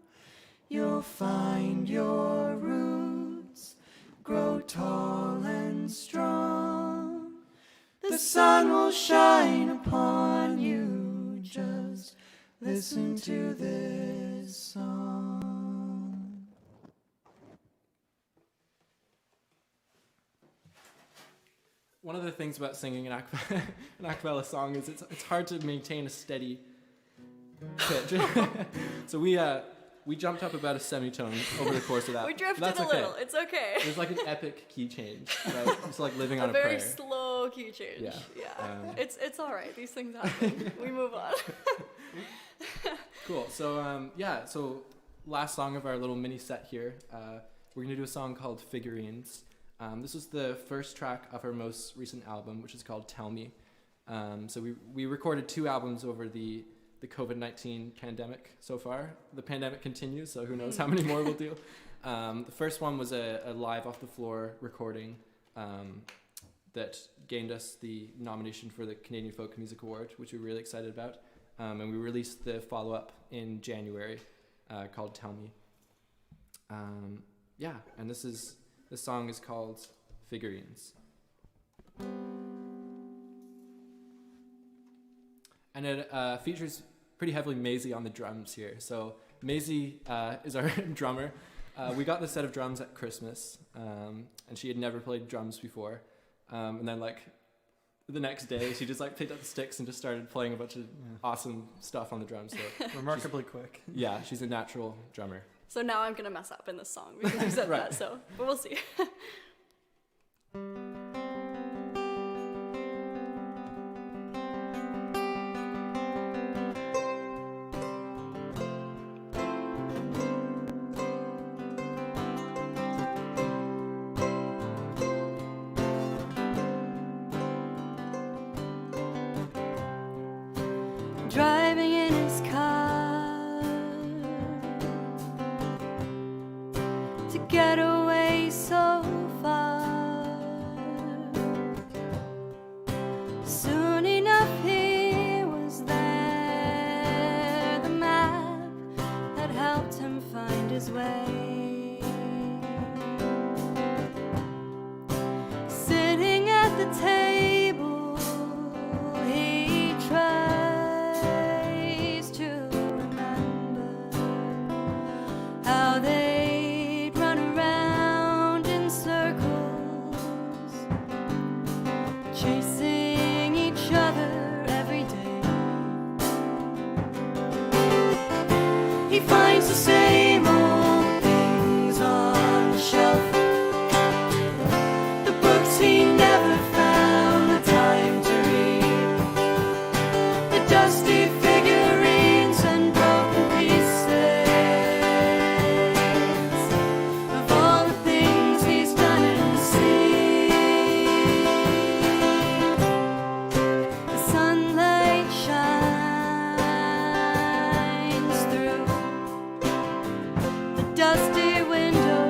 You'll find your roots grow tall and strong. The sun will shine upon you. Just listen to this song. One of the things about singing an acapella song is it's hard to maintain a steady pitch. So we jumped up about a semitone over the course of that. We drifted That's a okay. little. It's okay. It was like an epic key change, right? It's like living on a very prayer. slow key change. Yeah. It's all right. These things happen. We move on. Cool. So so last song of our little mini set here. We're gonna do a song called Figurines. This was the first track of our most recent album, which is called Tell Me. So we recorded 2 albums over the COVID-19 pandemic so far. The pandemic continues, so who knows how many more we'll do. The first one was a live off the floor recording that gained us the nomination for the Canadian Folk Music Award, which we're really excited about. And we released the follow-up in January called Tell Me. And this song is called Figurines. And it features pretty heavily Maisie on the drums here. So Maisie is our drummer. We got this set of drums at Christmas, and she had never played drums before. And then the next day, she just picked up the sticks and just started playing a bunch of awesome stuff on the drums. So Remarkably quick. yeah, she's a natural drummer. So now I'm gonna mess up in this song because you said Right. that. So, but we'll see. Driving in his car to get away so far. Soon enough he was there, the map that helped him find his way. Sitting at the table, he tries to remember how they'd run around in circles, chasing each other every day. He finds the same old things on the shelf, the books he never found the time to read, the dusty figurines and broken pieces of all the things he's done and seen. The sunlight shines through the dusty window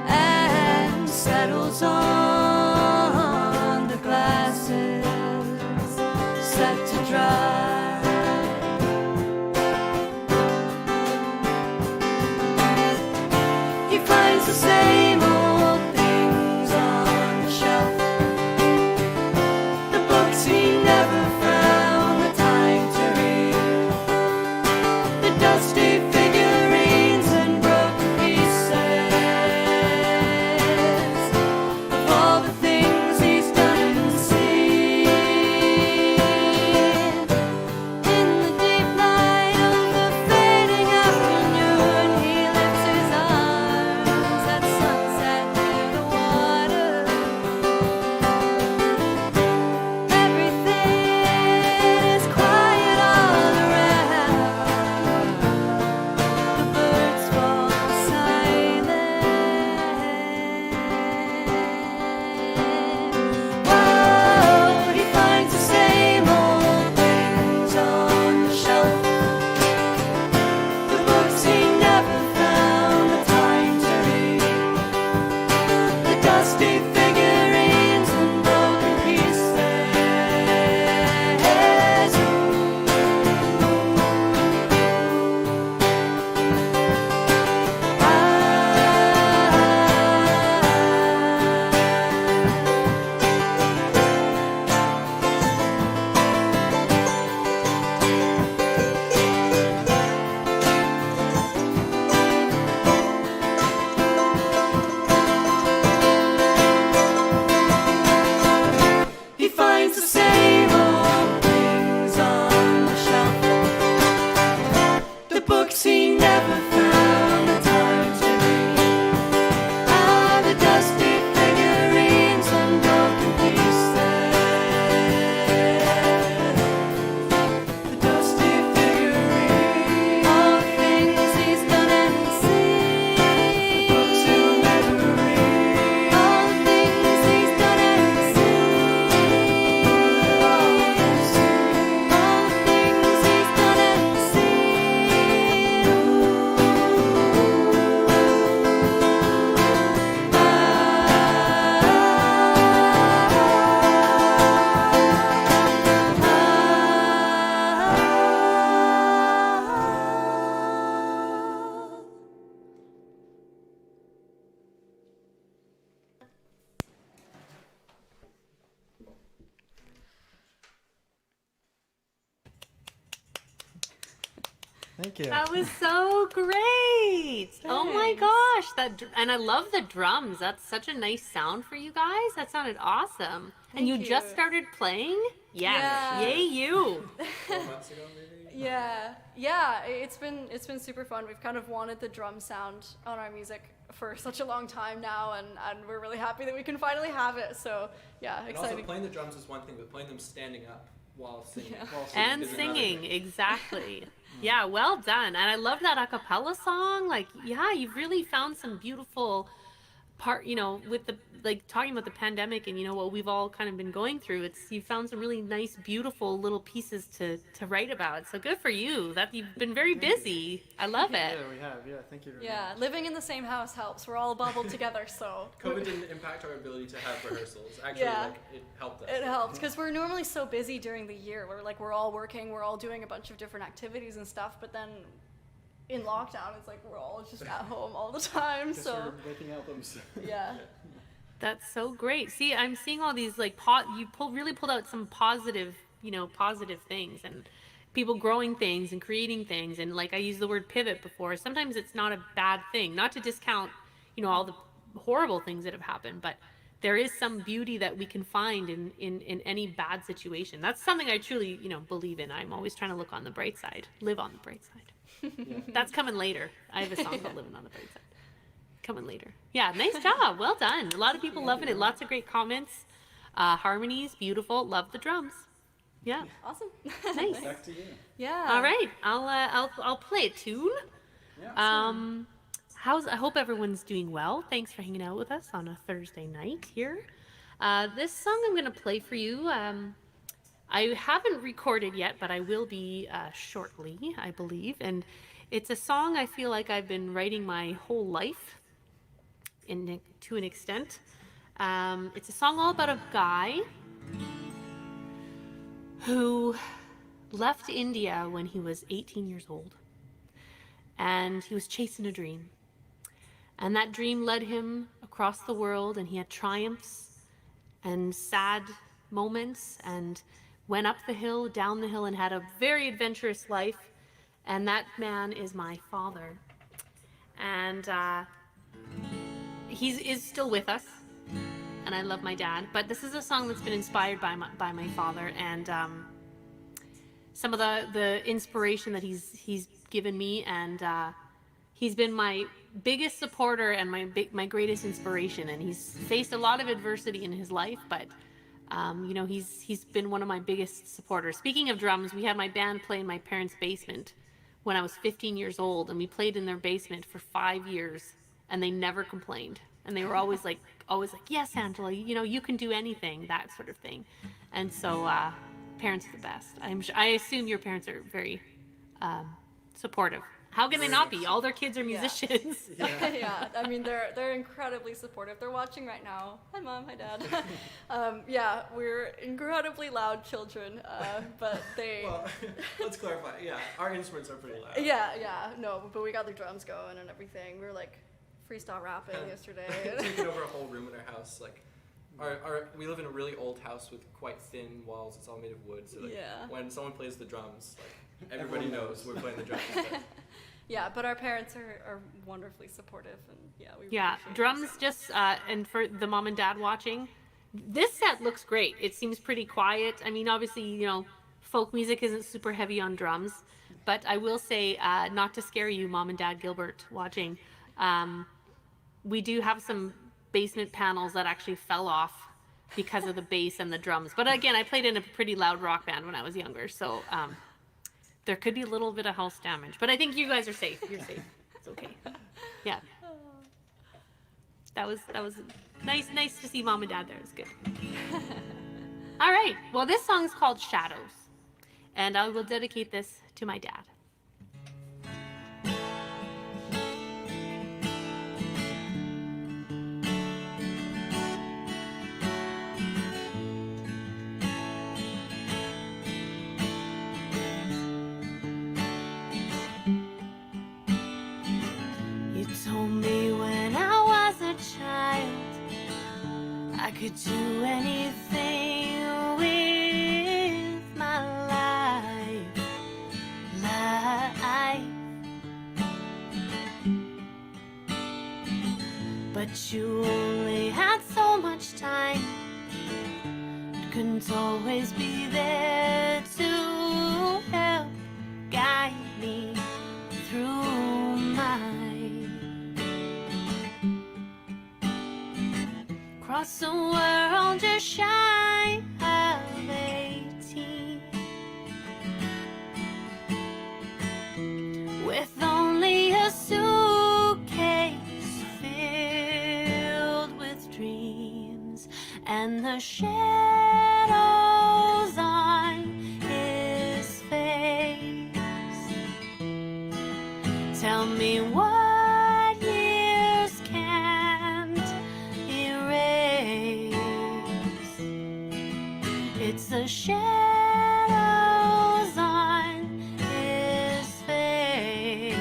and settles on the glasses set to dry. He finds the same old things on the shelf, the books he never found the time to read, the dusty figurines and broken pieces of all the things he's done and seen. Thank you. That was so great. Oh my Thanks. gosh. And I love the drums. That's such a nice sound for you guys. That sounded awesome. And you Thank just you. started playing? Yes. Yeah. Yay you. 4 months ago, maybe. Yeah. It's been super fun. We've kind of wanted the drum sound on our music for such a long time now, and we're really happy that we can finally have it. So yeah, And also, exciting. playing the drums is one thing, but playing them standing up while singing, Yeah. And is another singing, thing. exactly. Yeah, well done. And I love that a cappella song. Like, yeah, you've really found some beautiful part, with the, like, talking about the pandemic and, what we've all kind of been going through. You found some really nice, beautiful little pieces to write about. So good for you. That you've been very busy. I love it. Yeah, we have. Yeah, thank you very Yeah, much. living in the same house helps. We're all bubbled together, so COVID didn't impact our ability to have rehearsals. Actually, Yeah. it helped us. it helps because we're normally so busy during the year. We're all working, we're all doing a bunch of different activities and stuff. But then in lockdown, it's like we're all just at home all the time. Guess So we're making albums. yeah. That's so great. See, I'm seeing all these like really pulled out some positive, positive things and people growing things and creating things. And like I used the word pivot before. Sometimes it's not a bad thing. Not to discount, all the horrible things that have happened, but there is some beauty that we can find in any bad situation. That's something I truly, believe in. I'm always trying to look on the bright side, live on the bright side. That's coming later. I have a song called Living on the Bright Side. Coming later. Yeah, nice job. Well done. A lot of people loving it. Lots of great comments. Harmonies, beautiful. Love the drums. Yeah, Awesome. nice. Back to you. Yeah. All right, I'll play a tune. Yeah. I hope everyone's doing well. Thanks for hanging out with us on a Thursday night here. This song I'm gonna play for you. I haven't recorded yet, but I will be shortly, I believe. And it's a song I feel like I've been writing my whole life, to an extent. It's a song all about a guy who left India when he was 18 years old. And he was chasing a dream. And that dream led him across the world, and he had triumphs and sad moments, and went up the hill, down the hill, and had a very adventurous life. And that man is my father. And he is still with us, and I love my dad. But this is a song that's been inspired by my father, and some of the inspiration that he's given me, and he's been my biggest supporter and my greatest inspiration. And he's faced a lot of adversity in his life, but he's been one of my biggest supporters. Speaking of drums, we had my band play in my parents' basement when I was 15 years old, and we played in their basement for 5 years, and they never complained. And they were always like, yes, Angela, you can do anything, that sort of thing. And so parents are the best. I assume your parents are very supportive. How can they not be? All their kids are musicians. Yeah, I mean they're incredibly supportive. They're watching right now. Hi mom, hi dad. Yeah, we're incredibly loud children, but they. Well, let's clarify. Yeah, our instruments are pretty loud. Yeah, no, but we got the drums going and everything. We were like freestyle rapping yesterday. Taking over a whole room in our house. Like, we live in a really old house with quite thin walls. It's all made of wood. So like, Yeah. when someone plays the drums, like everybody knows we're playing the drums. But Yeah, but our parents are wonderfully supportive, and yeah, we Yeah, appreciate it. drums just, and for the mom and dad watching, this set looks great. It seems pretty quiet. I mean, obviously, folk music isn't super heavy on drums, but I will say, not to scare you, mom and dad Gilbert watching, we do have some basement panels that actually fell off because of the bass and the drums. But again, I played in a pretty loud rock band when I was younger, so there could be a little bit of house damage. But I think you guys are safe. You're safe. It's okay. Yeah. That was nice to see mom and dad there. It's good. All right. Well, this song is called Shadows, and I will dedicate this to my dad. You told me when I was a child I could do anything with my life. but you only had so much time. Couldn't always be there to help guide me through mine. Across the world just shy of 18, with only a suitcase filled with dreams and the shadows on his face. Tell me what years can't erase. It's the shadows on his face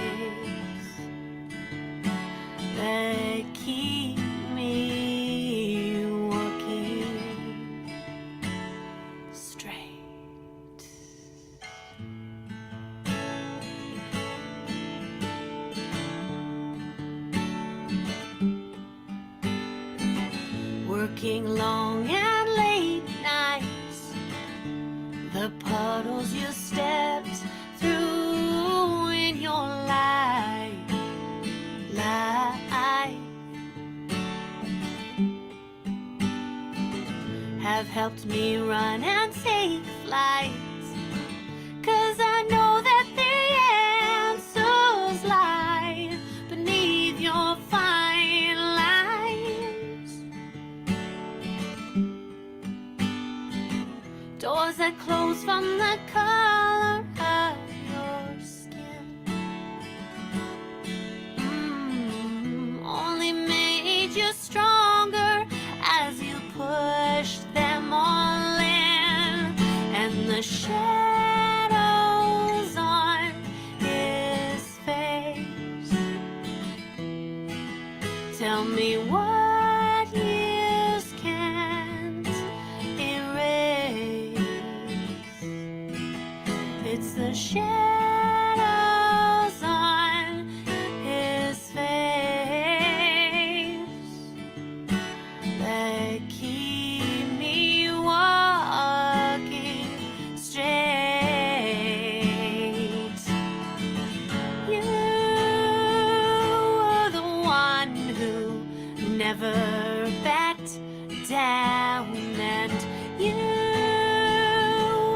that keep me walking straight. Working long and late nights, the puddles you stepped through in your life have helped me run and take flight. 'Cause I know that the answers lie beneath your fine lines. Doors that close from the color of your skin only made you stronger as you pushed them all in. And the shadows on his face tell me what years can't erase. It's the shadows on his face that keep me walking straight. You were the one who never backed down, and you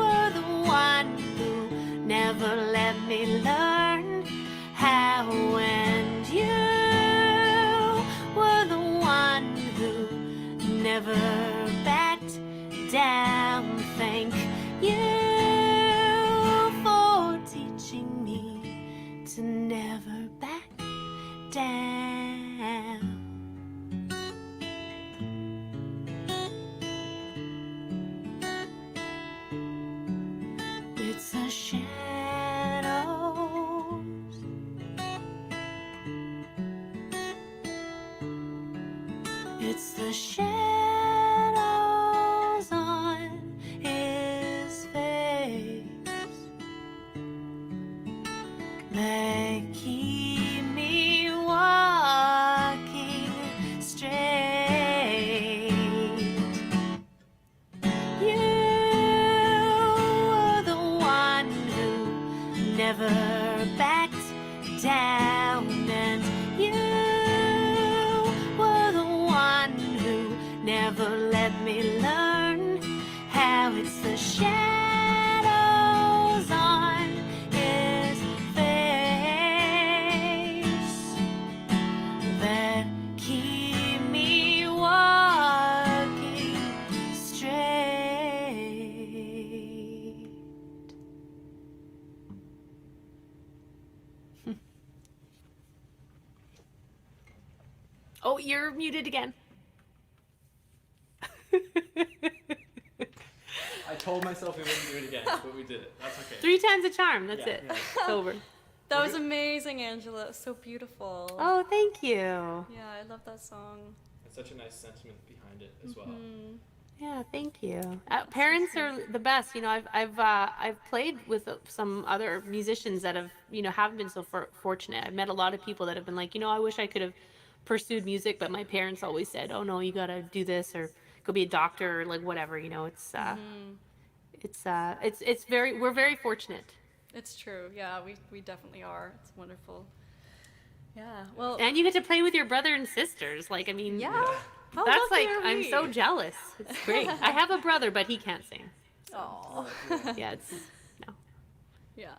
were the one who never let me learn how, and you were the one who never backed down. Thank you for teaching me to never back down. It's the shadows. It's the shadows on his face that keep me walking straight. You were the one who never backed down, and you were the one who never let me learn how. It's the shadows on his face that keep me walking straight. Oh, you're muted again. I told myself we wouldn't do it again, but we did it. That's okay. 3 times a charm. That's Yeah, it. yeah. It's over. That was amazing, Angela. It was so beautiful. Oh, thank you. Yeah, I love that song. And such a nice sentiment behind it as well. Yeah, thank you. Parents are the best. You know, I've played with some other musicians that have, you know, haven't been so fortunate. I've met a lot of people that have been like, you know, I wish I could have pursued music, but my parents always said, "Oh no, you gotta do this or go be a doctor or like whatever." You know, it's we're very fortunate. It's true. Yeah, we definitely are. It's wonderful. Yeah. Well. And you get to play with your brother and sisters. Like, I mean, Yeah. How that's lucky like are I'm we? so jealous. It's great. I have a brother, but he can't sing. Aw. Yeah, it's no. Yeah.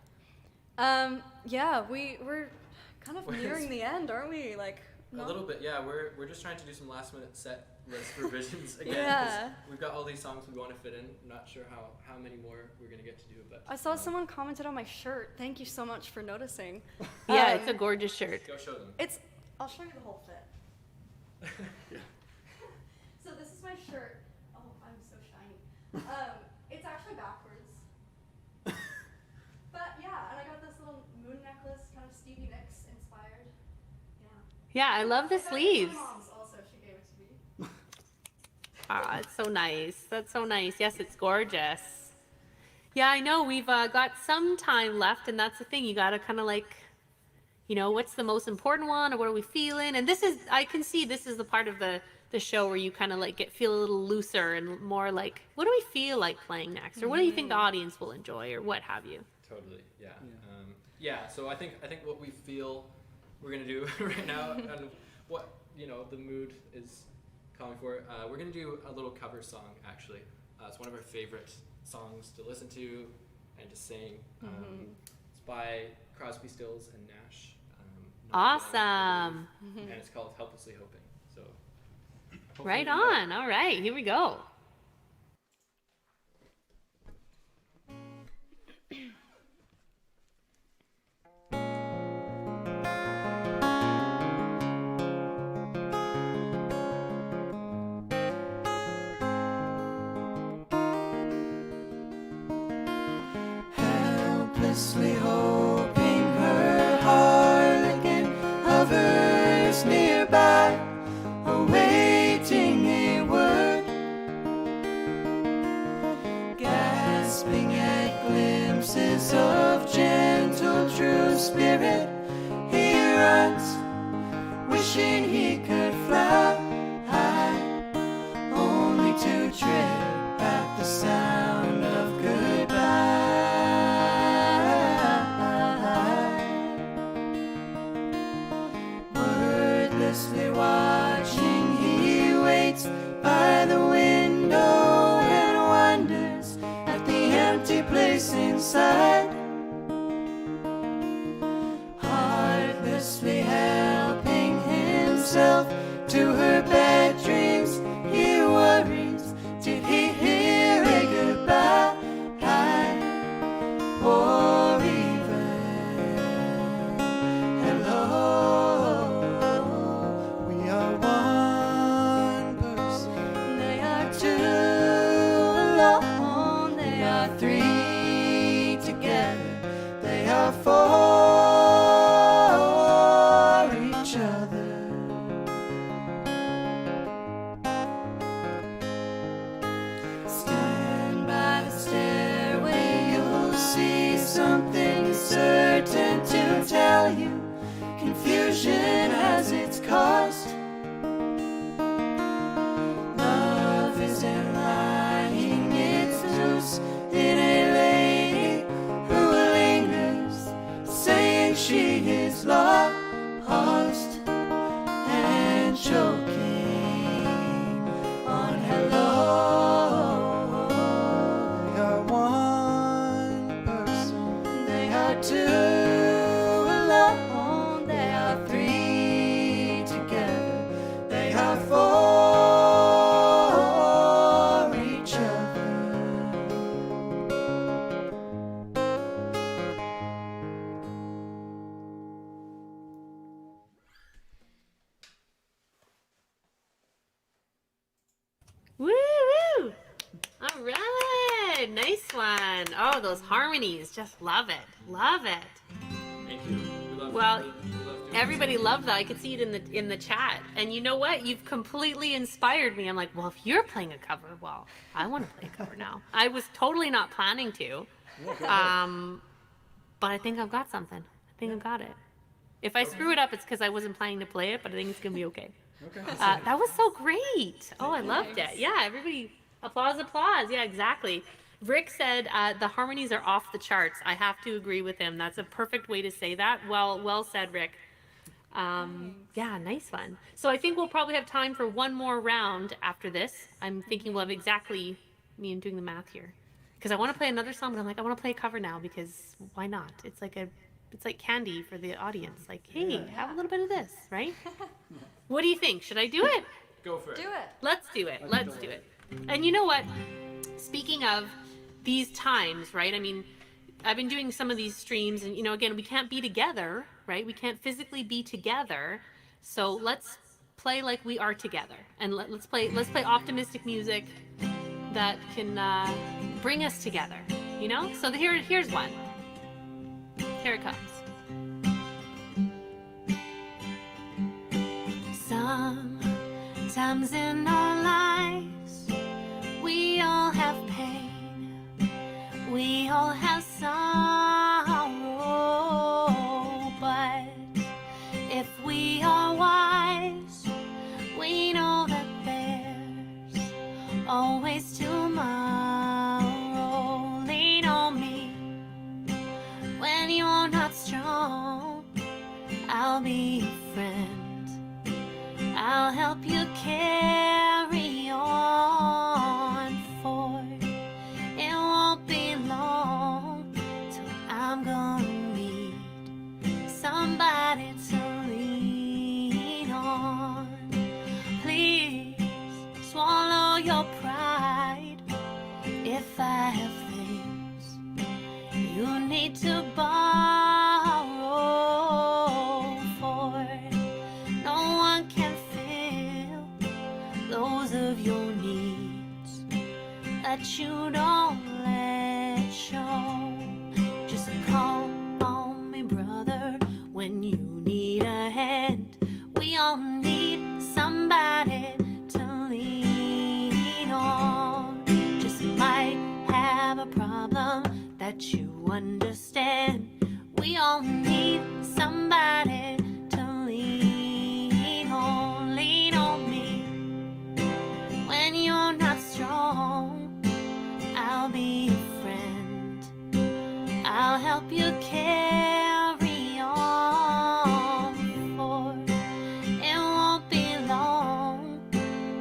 Yeah, we're kind of nearing the end, aren't we? Like, A little bit, yeah. We're just trying to do some last minute set list revisions again. Yeah. 'Cause we've got all these songs we want to fit in. I'm not sure how many more we're gonna get to do, but I saw someone commented on my shirt. Thank you so much for noticing. Yeah, it's a gorgeous shirt. go show them. I'll show you the whole fit. So this is my shirt. Oh, I'm so shiny. It's actually backwards. But yeah, and I got this little moon necklace, kind of Stevie Nicks inspired. Yeah. Yeah, I love the I got this from sleeves. my mom's also. She gave it to me. Ah, it's so nice. That's so nice. Yes, it's gorgeous. Yeah, I know. We've got some time left, and that's the thing. You got to kind of like, you know, what's the most important one, or what are we feeling? And this is, I can see this is the part of the show where you kind of like feel a little looser and more like, what do we feel like playing next, or what do you think the audience will enjoy, or what have you? Totally, yeah. Yeah, so I think what we feel we're gonna do right now, and what the mood is calling for, we're gonna do a little cover song. Actually, it's one of our favorite songs to listen to and to sing. It's by Crosby, Stills and Nash. Awesome. And it's called "Helplessly Hoping." So. hopefully Right you know. on. All right, here we go. Helplessly hoping her harlequin hovers nearby, awaiting a word, gasping at glimpses of gentle true spirit. He runs, wishing he could fly high, only to tread back the sound of goodbye. Wordlessly watching, he waits by the window and wonders at the empty place inside. Heartlessly helping himself to her bad dreams, he worries, did he hear a goodbye? Or even hello? We are one person, they are two alone, they are three together, they are four each other. Stand by the stairway, you'll see something certain to tell you. Confusion has its cost. Love isn't lying, it's loose in a lady who lingers, saying she is lost and choking on hello. They are one person, they are two alone, they are three together, they are four each other. Woo woo! All right, nice one. Oh, those harmonies, just love it, love it. Thank you. We love, Well, we love doing Everybody this. loved that. I could see it in the chat. And you know what? You've completely inspired me. I'm like, well, if you're playing a cover, well, I want to play a cover now. I was totally not planning to, but I think I've got something. I think I've got it. If I screw it up, it's because I wasn't planning to play it, but I think it's gonna be okay. Okay. That was so great. Oh, I loved it. Yeah, everybody, applause. Yeah, exactly. Rick said the harmonies are off the charts. I have to agree with him. That's a perfect way to say that. Well said, Rick. Yeah, nice one. So I think we'll probably have time for one more round after this. I'm thinking we'll have exactly, me and doing the math here, because I want to play another song, but I'm like, I want to play a cover now because why not? It's like candy for the audience. Like, hey, have a little bit of this, right? What do you think? Should I do it? Go for it. Do it. Let's do it. Let's do it. And you know what? Speaking of these times, right? I mean, I've been doing some of these streams, and again, we can't be together, right? We can't physically be together. So let's play like we are together, and let's play optimistic music that can bring us together. So here's one. Here it comes. Sometimes in our lives, we all have pain, we all have sorrow, but if we are wise, we know that there's always tomorrow. Lean on me when you're not strong, I'll be your friend. I'll help you carry on, for it won't be long till I'm gonna need somebody to lean on. Please swallow your pride if I have things you need to borrow, for no one can those of your needs that you don't let show. Just call on me, brother, when you need a hand. We all need somebody to lean on. Just might have a problem that you understand. We all need somebody to lean on. Lean on me when you're not strong, I'll be your friend. I'll help you carry on, for it won't be long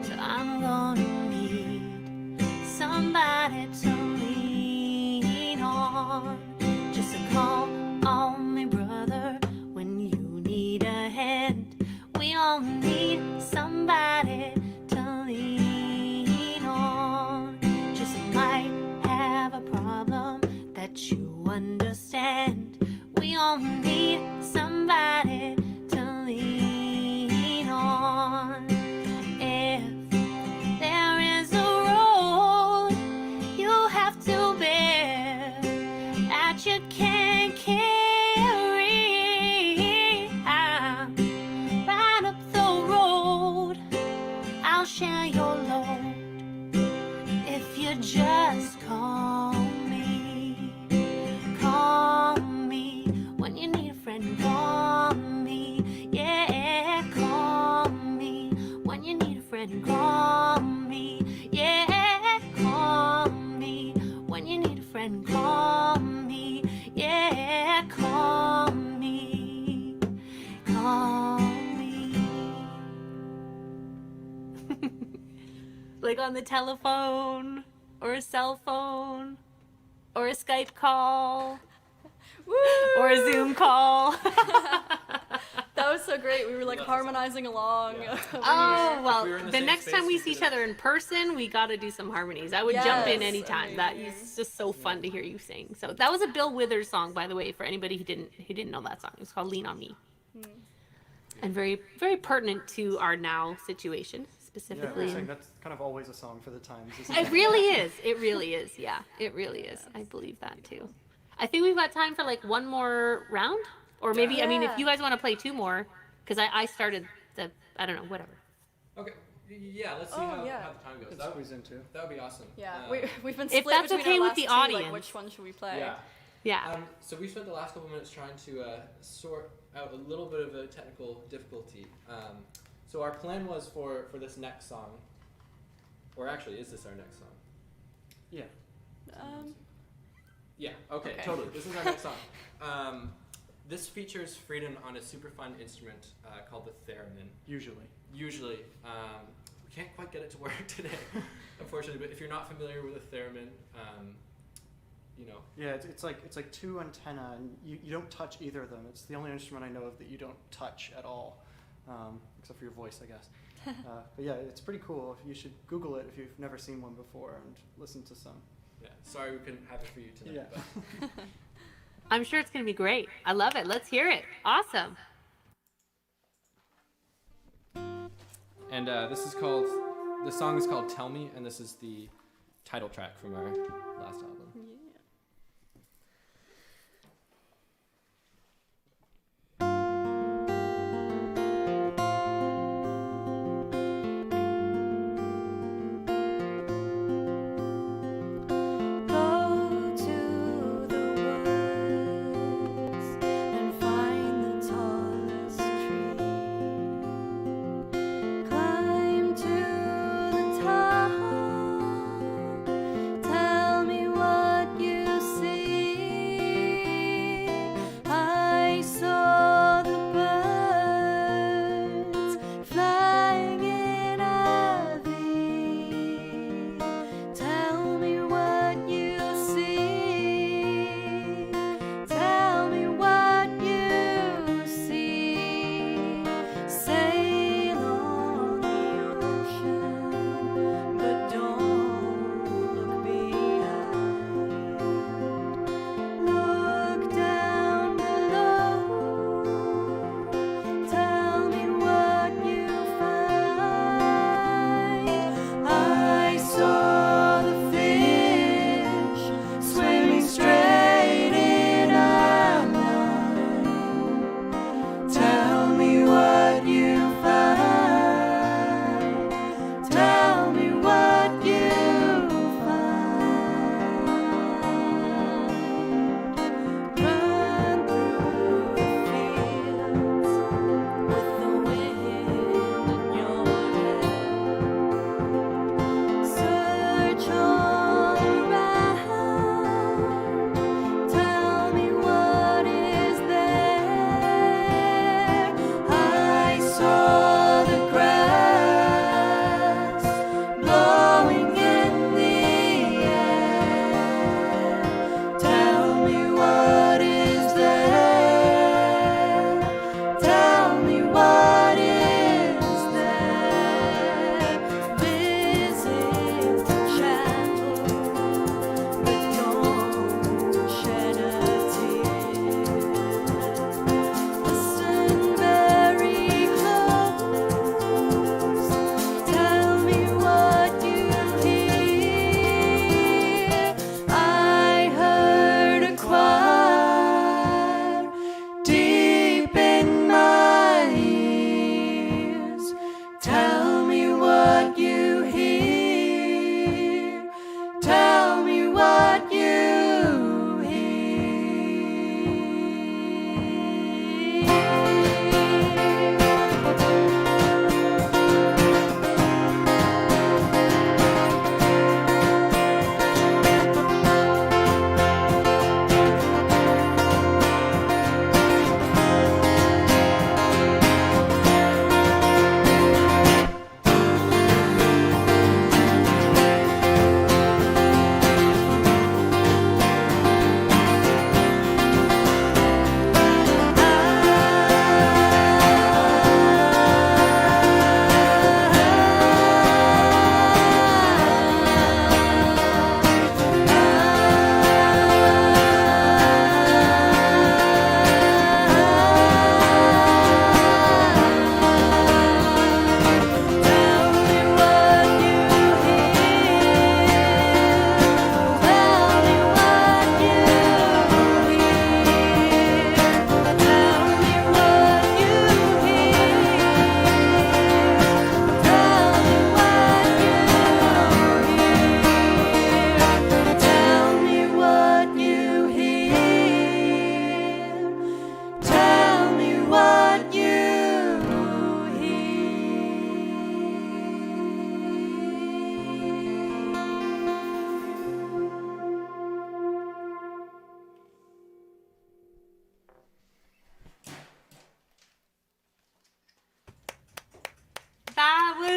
till I'm gonna need somebody to lean on. Just call on me, brother, when you need a hand. We all need somebody to lean on. Just might have a problem that you understand. We all need somebody to lean on. If there is a road you have to bear that you can't carry, I'm right up the road, I'll share your load if you just call me. Call me when you need a friend. Call me, yeah. Call me when you need a friend. Call me, yeah. Call me when you need a friend. Call me, yeah. Call me. Call me. Like on the telephone, or a cell phone, or a Skype call, or a Zoom call. That was so great. We were like harmonizing along. Yeah. Oh, well, we were in the the same next space, time we we see each could've- other in person, we got to do some harmonies. I would jump in Yes, anytime. amazing. It's just so fun to hear you sing. So that was a Bill Withers song, by the way, for anybody who didn't know that song. It was called "Lean on Me," and very, very pertinent to our now situation, Yeah, specifically. we're saying that's kind of always a song for the times, isn't It really is. It really is. Yeah, it really is. I believe that too. I think we've got time for like one more round, or maybe I mean, if Yeah. you guys want to play two more, because I started the I don't know, whatever. Okay. Yeah, let's see Oh, how, yeah. how the time goes. Let's squeeze into. That would be awesome. Yeah, Um, we've been If split that's between okay our with last the two, like, audience. which one should we play? Yeah. Yeah. So we spent the last couple minutes trying to sort out a little bit of a technical difficulty. So our plan was for this next song, or actually, is this our next song? Yeah. Yeah, okay, Okay. totally. This is our next song. This features Frieden on a super fun instrument called the theremin. Usually. Usually. We can't quite get it to work today, unfortunately, but if you're not familiar with a theremin, you know. Yeah, it's like two antennae, and you don't touch either of them. It's the only instrument I know of that you don't touch at all, except for your voice, I guess. But yeah, it's pretty cool. You should Google it if you've never seen one before and listen to some. Yeah, sorry we couldn't have it for you tonight. Yeah. But I'm sure it's going to be great. I love it. Let's hear it. Awesome. And the song is called Tell Me, and this is the title track from our last album. Go to the woods and find the tallest tree. Climb to the top. Tell me what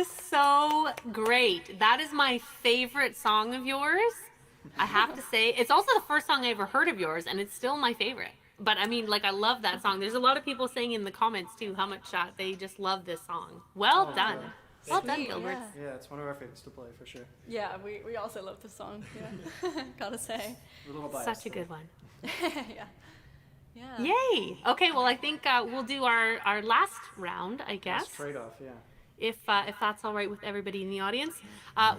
was so great. That is my favorite song of yours. I have to say, it's also the first song I ever heard of yours, and it's still my favorite. But I mean, like, I love that song. There's a lot of people saying in the comments too how much they just love this song. Well Oh, done. yeah. Well done, Sweet, Gilbert. yeah. Yeah, it's one of our favorites to play for sure. Yeah, we also love this song. Yeah, gotta say. We're a little biased. Such a though. good one. Yeah. Yeah. Yay! Okay, well, I think we'll do our last round, I guess. Nice trade-off, yeah. If that's all right with everybody in the audience.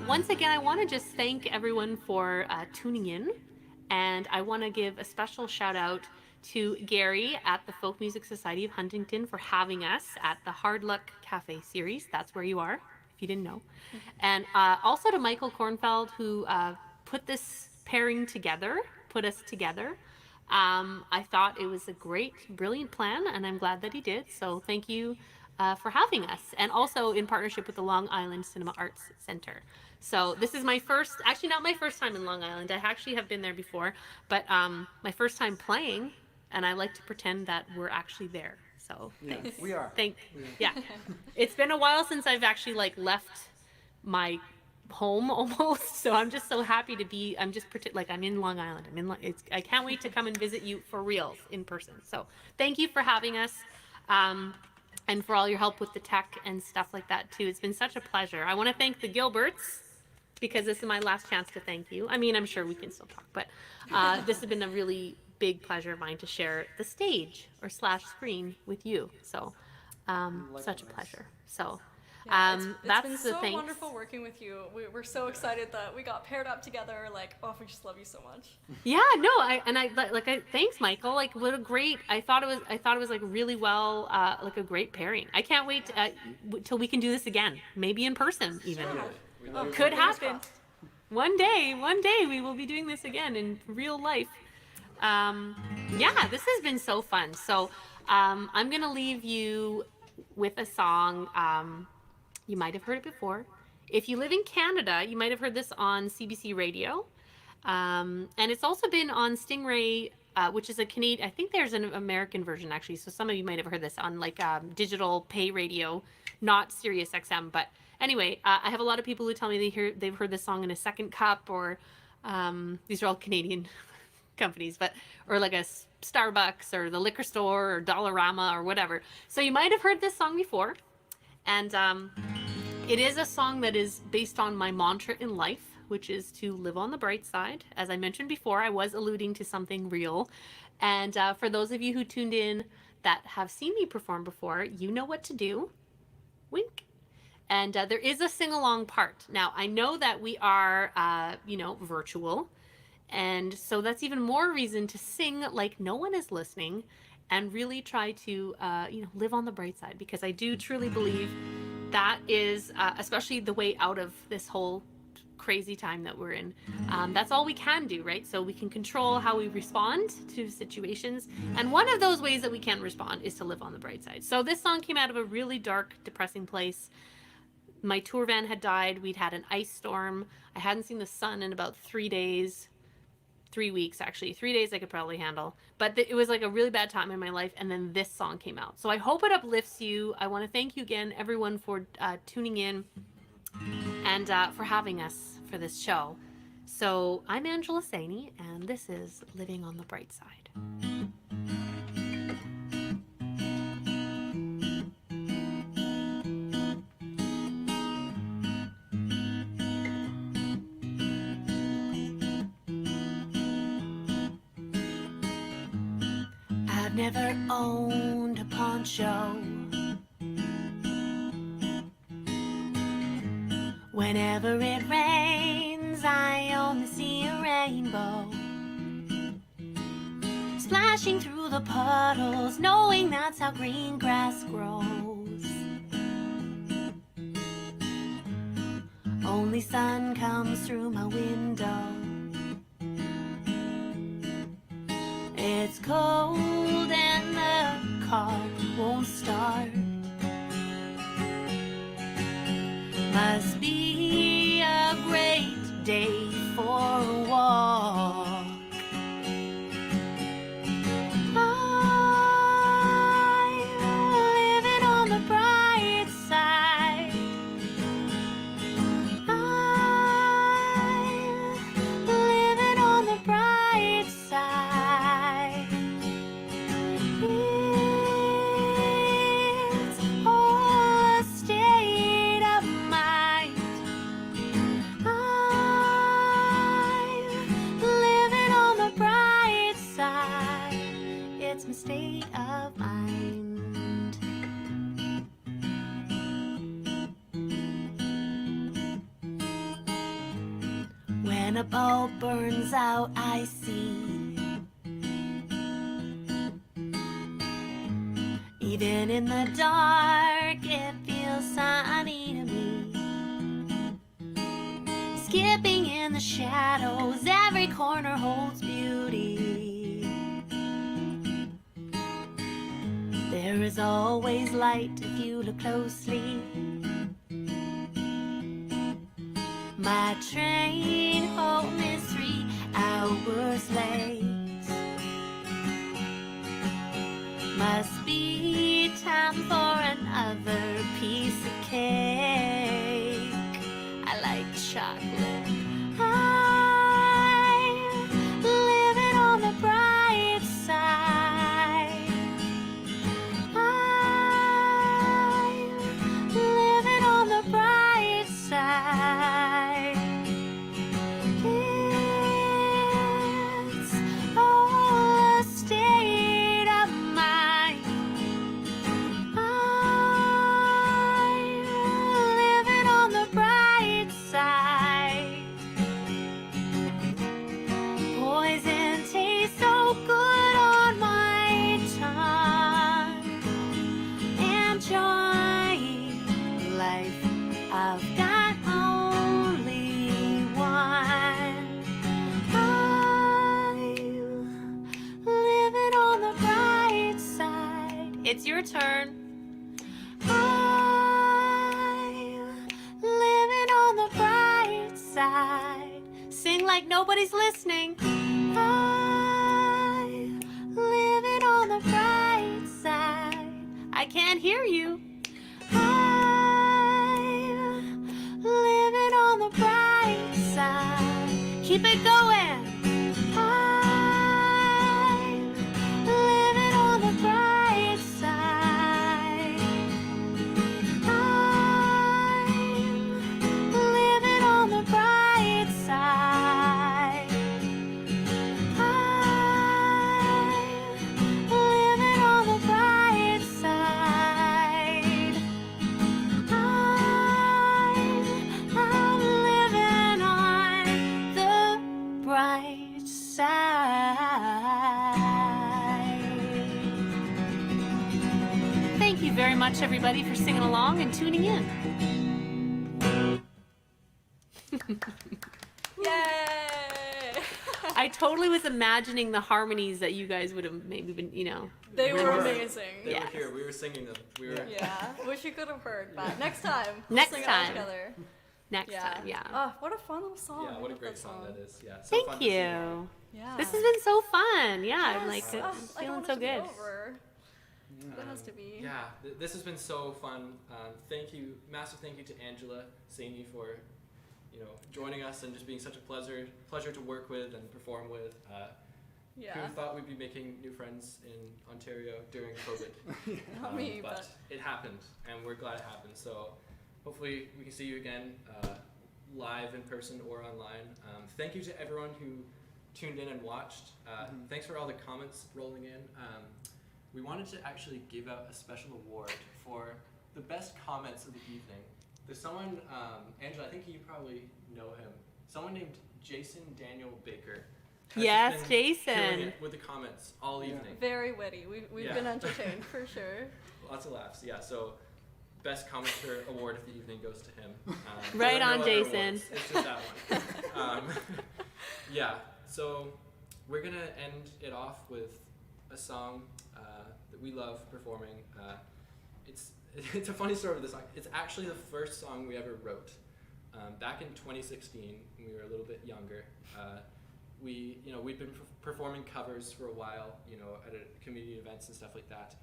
Once again, I want to just thank everyone for tuning in, and I want to give a special shout out to Gary at the Folk Music Society of Huntington for having us at the Hard Luck Café series. That's where you are, if you didn't know. And also to Michael Kornfeld, who put this pairing together, put us together. I thought it was a great, brilliant plan, and I'm glad that he did. So thank you for having us, and also in partnership with the Long Island Cinema Arts Center. So this is my first, actually not my first time in Long Island. I actually have been there before, but my first time playing, and I like to pretend that we're actually there. So Yeah, thanks. we are. Yeah, it's been a while since I've actually like left my home almost, so I'm just so happy to be. I'm just like I'm in Long Island. I can't wait to come and visit you for reals in person. So thank you for having us. And for all your help with the tech and stuff like that too. It's been such a pleasure. I want to thank the Gilberts, because this is my last chance to thank you. I mean, I'm sure we can still talk, but this has been a really big pleasure of mine to share the stage or / screen with you. So such a pleasure. So Yeah, it's that's been the so thanks. wonderful working with you. We're so excited that we got paired up together. Like, oh, we just love you so much. Yeah, no, thanks, Michael. Like, what a great. I thought it was like really well, like a great pairing. I can't wait till we can do this again, maybe in person even. We love you. Could happen. One day we will be doing this again in real life. Yeah, this has been so fun. So I'm gonna leave you with a song. You might have heard it before. If you live in Canada, you might have heard this on CBC Radio. And it's also been on Stingray, which is a Canadian, I think there's an American version actually. So some of you might have heard this on like digital pay radio, not Sirius XM. But anyway, I have a lot of people who tell me they've heard this song in a Second Cup, or these are all Canadian companies, or like a Starbucks or the liquor store or Dollarama or whatever. So you might have heard this song before. And it is a song that is based on my mantra in life, which is to live on the bright side. As I mentioned before, I was alluding to something real. And for those of you who tuned in that have seen me perform before, you know what to do. Wink. And there is a sing-along part. Now, I know that we are, virtual. And so that's even more reason to sing like no one is listening, and really try to, live on the bright side, because I do truly believe that is, especially the way out of this whole crazy time that we're in. That's all we can do, right? So we can control how we respond to situations. And one of those ways that we can respond is to live on the bright side. So this song came out of a really dark, depressing place. My tour van had died. We'd had an ice storm. I hadn't seen the sun in about 3 days. 3 weeks, actually. 3 days I could probably handle. But it was like a really bad time in my life, and then this song came out. So I hope it uplifts you. I want to thank you again, everyone, for tuning in and for having us for this show. So I'm Angela Saini, and this is Living on the Bright Side. I've never owned a poncho. Whenever it rains, I only see a rainbow. Splashing through the puddles, knowing that's how green grass grows. Only sun comes through my window. It's cold and the car won't start. Must be a great day for a walk. I'm living on the bright side. When a bulb burns out, I see. Even in the dark, it feels sunny to me. Skipping in the shadows, every corner holds beauty. There is always light if you look closely. My train home is 3 hours late. Must be time for another piece of cake. I like chocolate. I'm living on the bright side. I'm living on the bright side. It's all a state of mind. I'm living on the bright side. Poison tastes so good on my tongue. Enjoying life, I've got only one. I'm living on the bright side. It's your turn. I'm living on the bright side. Sing like nobody's listening. I'm living on the bright side. I can't hear you. I'm living on the bright side. Keep it going. I'm living on the bright side. I'm living on the bright side. I'm living on the bright side. I'm living on the bright side. Thank you very much, everybody, for singing along and tuning in. Yay! I totally was imagining the harmonies that you guys would have maybe been, They We were were. amazing. They Yes. were here. We were singing them. We were. Yeah, wish you could have heard, but next time. Next we'll sing it all time. together. next Yeah. time. Yeah. Oh, what a fun little song. Yeah, I what a love great that song that is. Yeah. So Thank fun to sing. you. Yeah. This has been so fun. Yeah, I'm like Yes. I feeling don't so want it to good. be over. It has to be. Yeah, this has been so fun. Thank you, massive thank you to Angela Saini for, joining us and just being such a pleasure to work with and perform with. Yeah. Who thought we'd be making new friends in Ontario during COVID? Not me, but. it happened, and we're glad it happened. So hopefully we can see you again live in person or online. Thank you to everyone who tuned in and watched. Thanks for all the comments rolling in. We wanted to actually give out a special award for the best comments of the evening. There's someone, Angela, I think you probably know him. Someone named Jason Daniel Baker. has Yes, just been killing Jason. it with the comments all evening. Very witty. We've Yeah. been entertained for sure. Lots of laughs. Yeah. So, best commenter award of the evening goes to him. Right there are on, no other Jason. awards. It's just that one. Yeah. So we're gonna end it off with a song that we love performing. It's a funny story with this song. It's actually the first song we ever wrote. Back in 2016, when we were a little bit younger. We'd been performing covers for a while, at community events and stuff like that,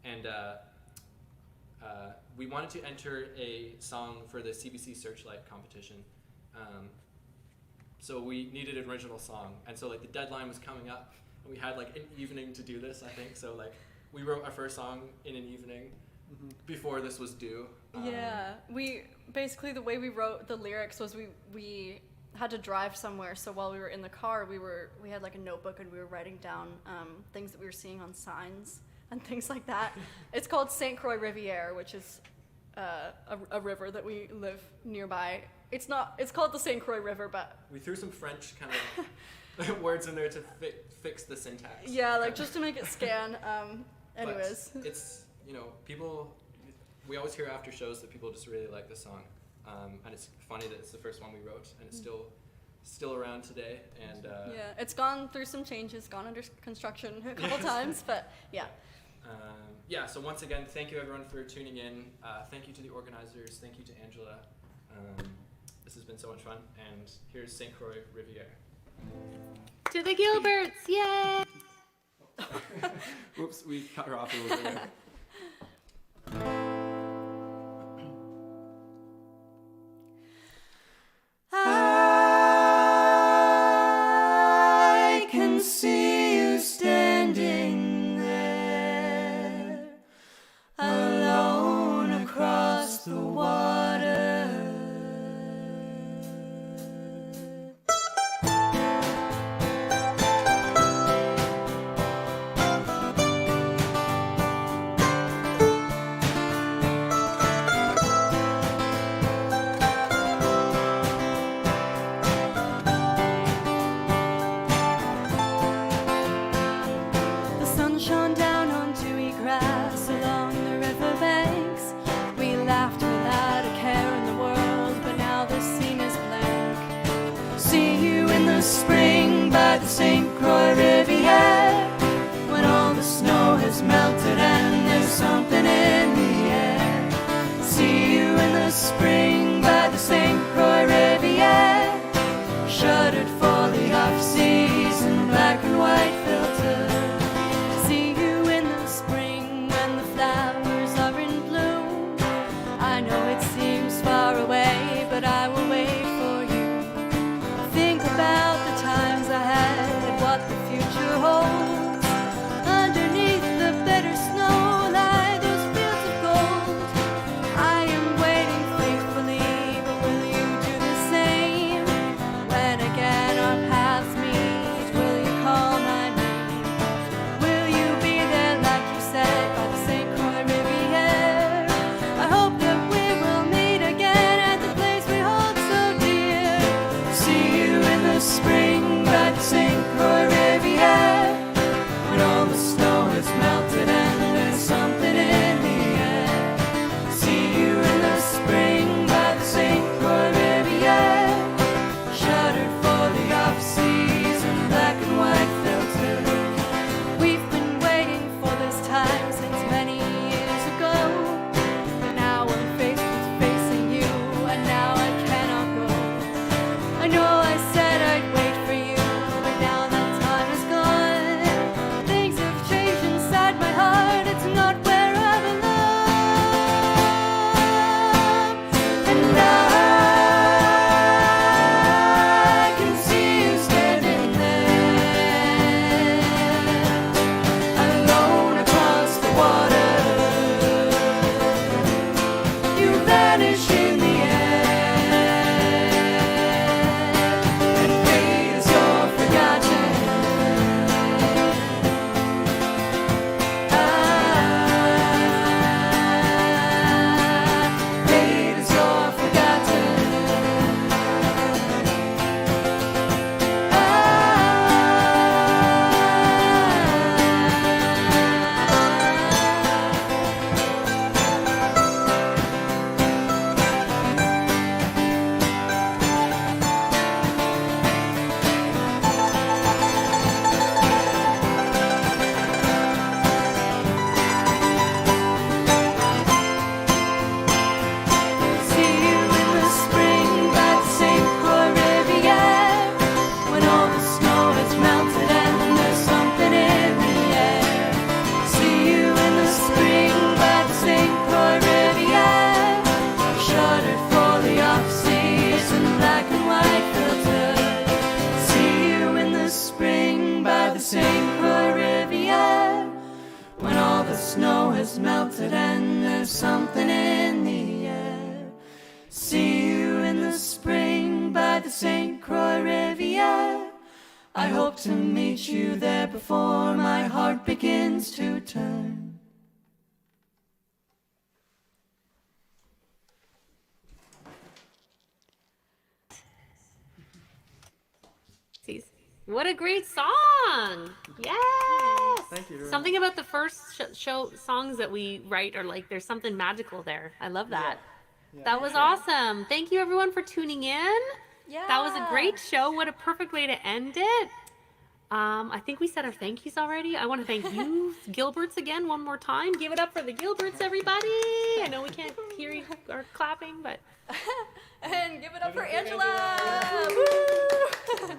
and we wanted to enter a song for the CBC Searchlight competition. So we needed an original song, and so the deadline was coming up, and we had an evening to do this, I think. So we wrote our first song in an evening before this was due. Yeah, we basically the way we wrote the lyrics was we had to drive somewhere, so while we were in the car, we had a notebook and we were writing down things that we were seeing on signs and things like that. It's called St. Croix Riviere, which is a river that we live nearby, it's called the St. Croix River, but We threw some French kind of words in there to fix the syntax. yeah, like just to make it scan. But Anyways. it's, you know, people, we always hear after shows that people just really like the song. And it's funny that it's the first one we wrote, and it's still around today. And Yeah, it's gone through some changes, gone under construction a couple times, but yeah. yeah, so once again, thank you everyone for tuning in. Thank you to the organizers. Thank you to Angela. This has been so much fun. And here's St. Croix Riviere. To the Gilberts, yay! Whoops, we cut her off a little bit. I can see you standing there, alone across the water. The sun shone down on dewy grass along the riverbanks. We laughed without a care in the world, but now the scene is blank. See you in the spring by the St. Croix Riviere, when all the snow has melted and there's something in the air. See you in the spring by the St. Croix Riviere, shuttered for the off-season black and white filter. See you in the spring when the flowers are in bloom. I know it seems far away, but I will wait for you. Think about the times I had and what the future holds. Underneath the bitter snow lie those fields of gold. I am waiting faithfully, but will you do the same? When again our paths meet, will you call my name? Will you be there like you said by the St. Croix Riviere? I hope that we will meet again at the place we hold so dear. See you in the spring by the St. Croix Riviere, when all the snow has melted and there's something in the air. See you in the spring by the St. Croix Riviere, shuttered for the off-season black and white filter. We've been waiting for this time since many years ago, but now I'm faced with facing you, and now I cannot go. I know I said I'd wait for you, but now that time is gone. Things have changed inside my heart, it's not where I belong. And I can see you standing there, alone across the water. You vanish in the air, and fate is your forgotten. Fate is your forgotten. See you in the spring by the St. Croix Riviere, when all the snow has melted and there's something in the air. See you in the spring by the St. Croix Riviere, shuttered for the off-season black and white filter. See you in the spring by the St. Croix Riviere, when all the snow has melted and there's something in the air. See you in the spring by the St. Croix Riviere. I hope to meet you there before my heart begins to turn. What a great song! Yes. Thank you very Something about the first show songs that we write are like there's something magical there. I love that. Yeah, That was awesome. Thank you everyone for tuning in. Yeah. That was a great show. What a perfect way to end it. I think we said our thank yous already. I want to thank you, Gilberts, again one more time. Give it up for the Gilberts, everybody. I know we can't hear you or clapping, but And give it up for Angela! Woo!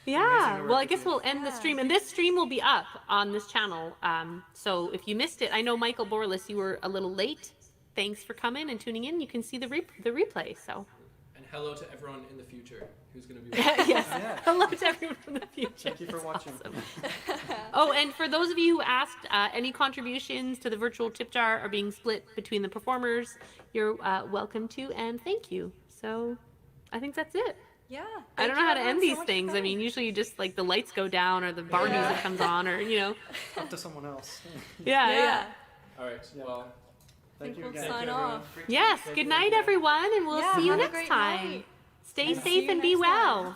yeah. Well, I guess we'll end the stream, and this stream will be up on this channel. So if you missed it, I know Michael Borlis, you were a little late. Thanks for coming and tuning in. You can see the replay. So. And hello to everyone in the future who's going to be Yes. Yeah. Hello to everyone from the future. Thank you for That's watching. awesome. Oh, and for those of you who asked, any contributions to the virtual tip jar are being split between the performers. You're welcome to, and thank you. So I think that's it. Yeah. I don't know how to end these things. I mean, usually you just like the lights go down or the bar music comes on or, you know. Up to someone else. Yeah. All right. Yeah. Well, Thank you We'll again. sign everyone. off. Yes. Good night, everyone, and we'll Yeah, see you have a next great time. night. Stay See safe you and be next time. well.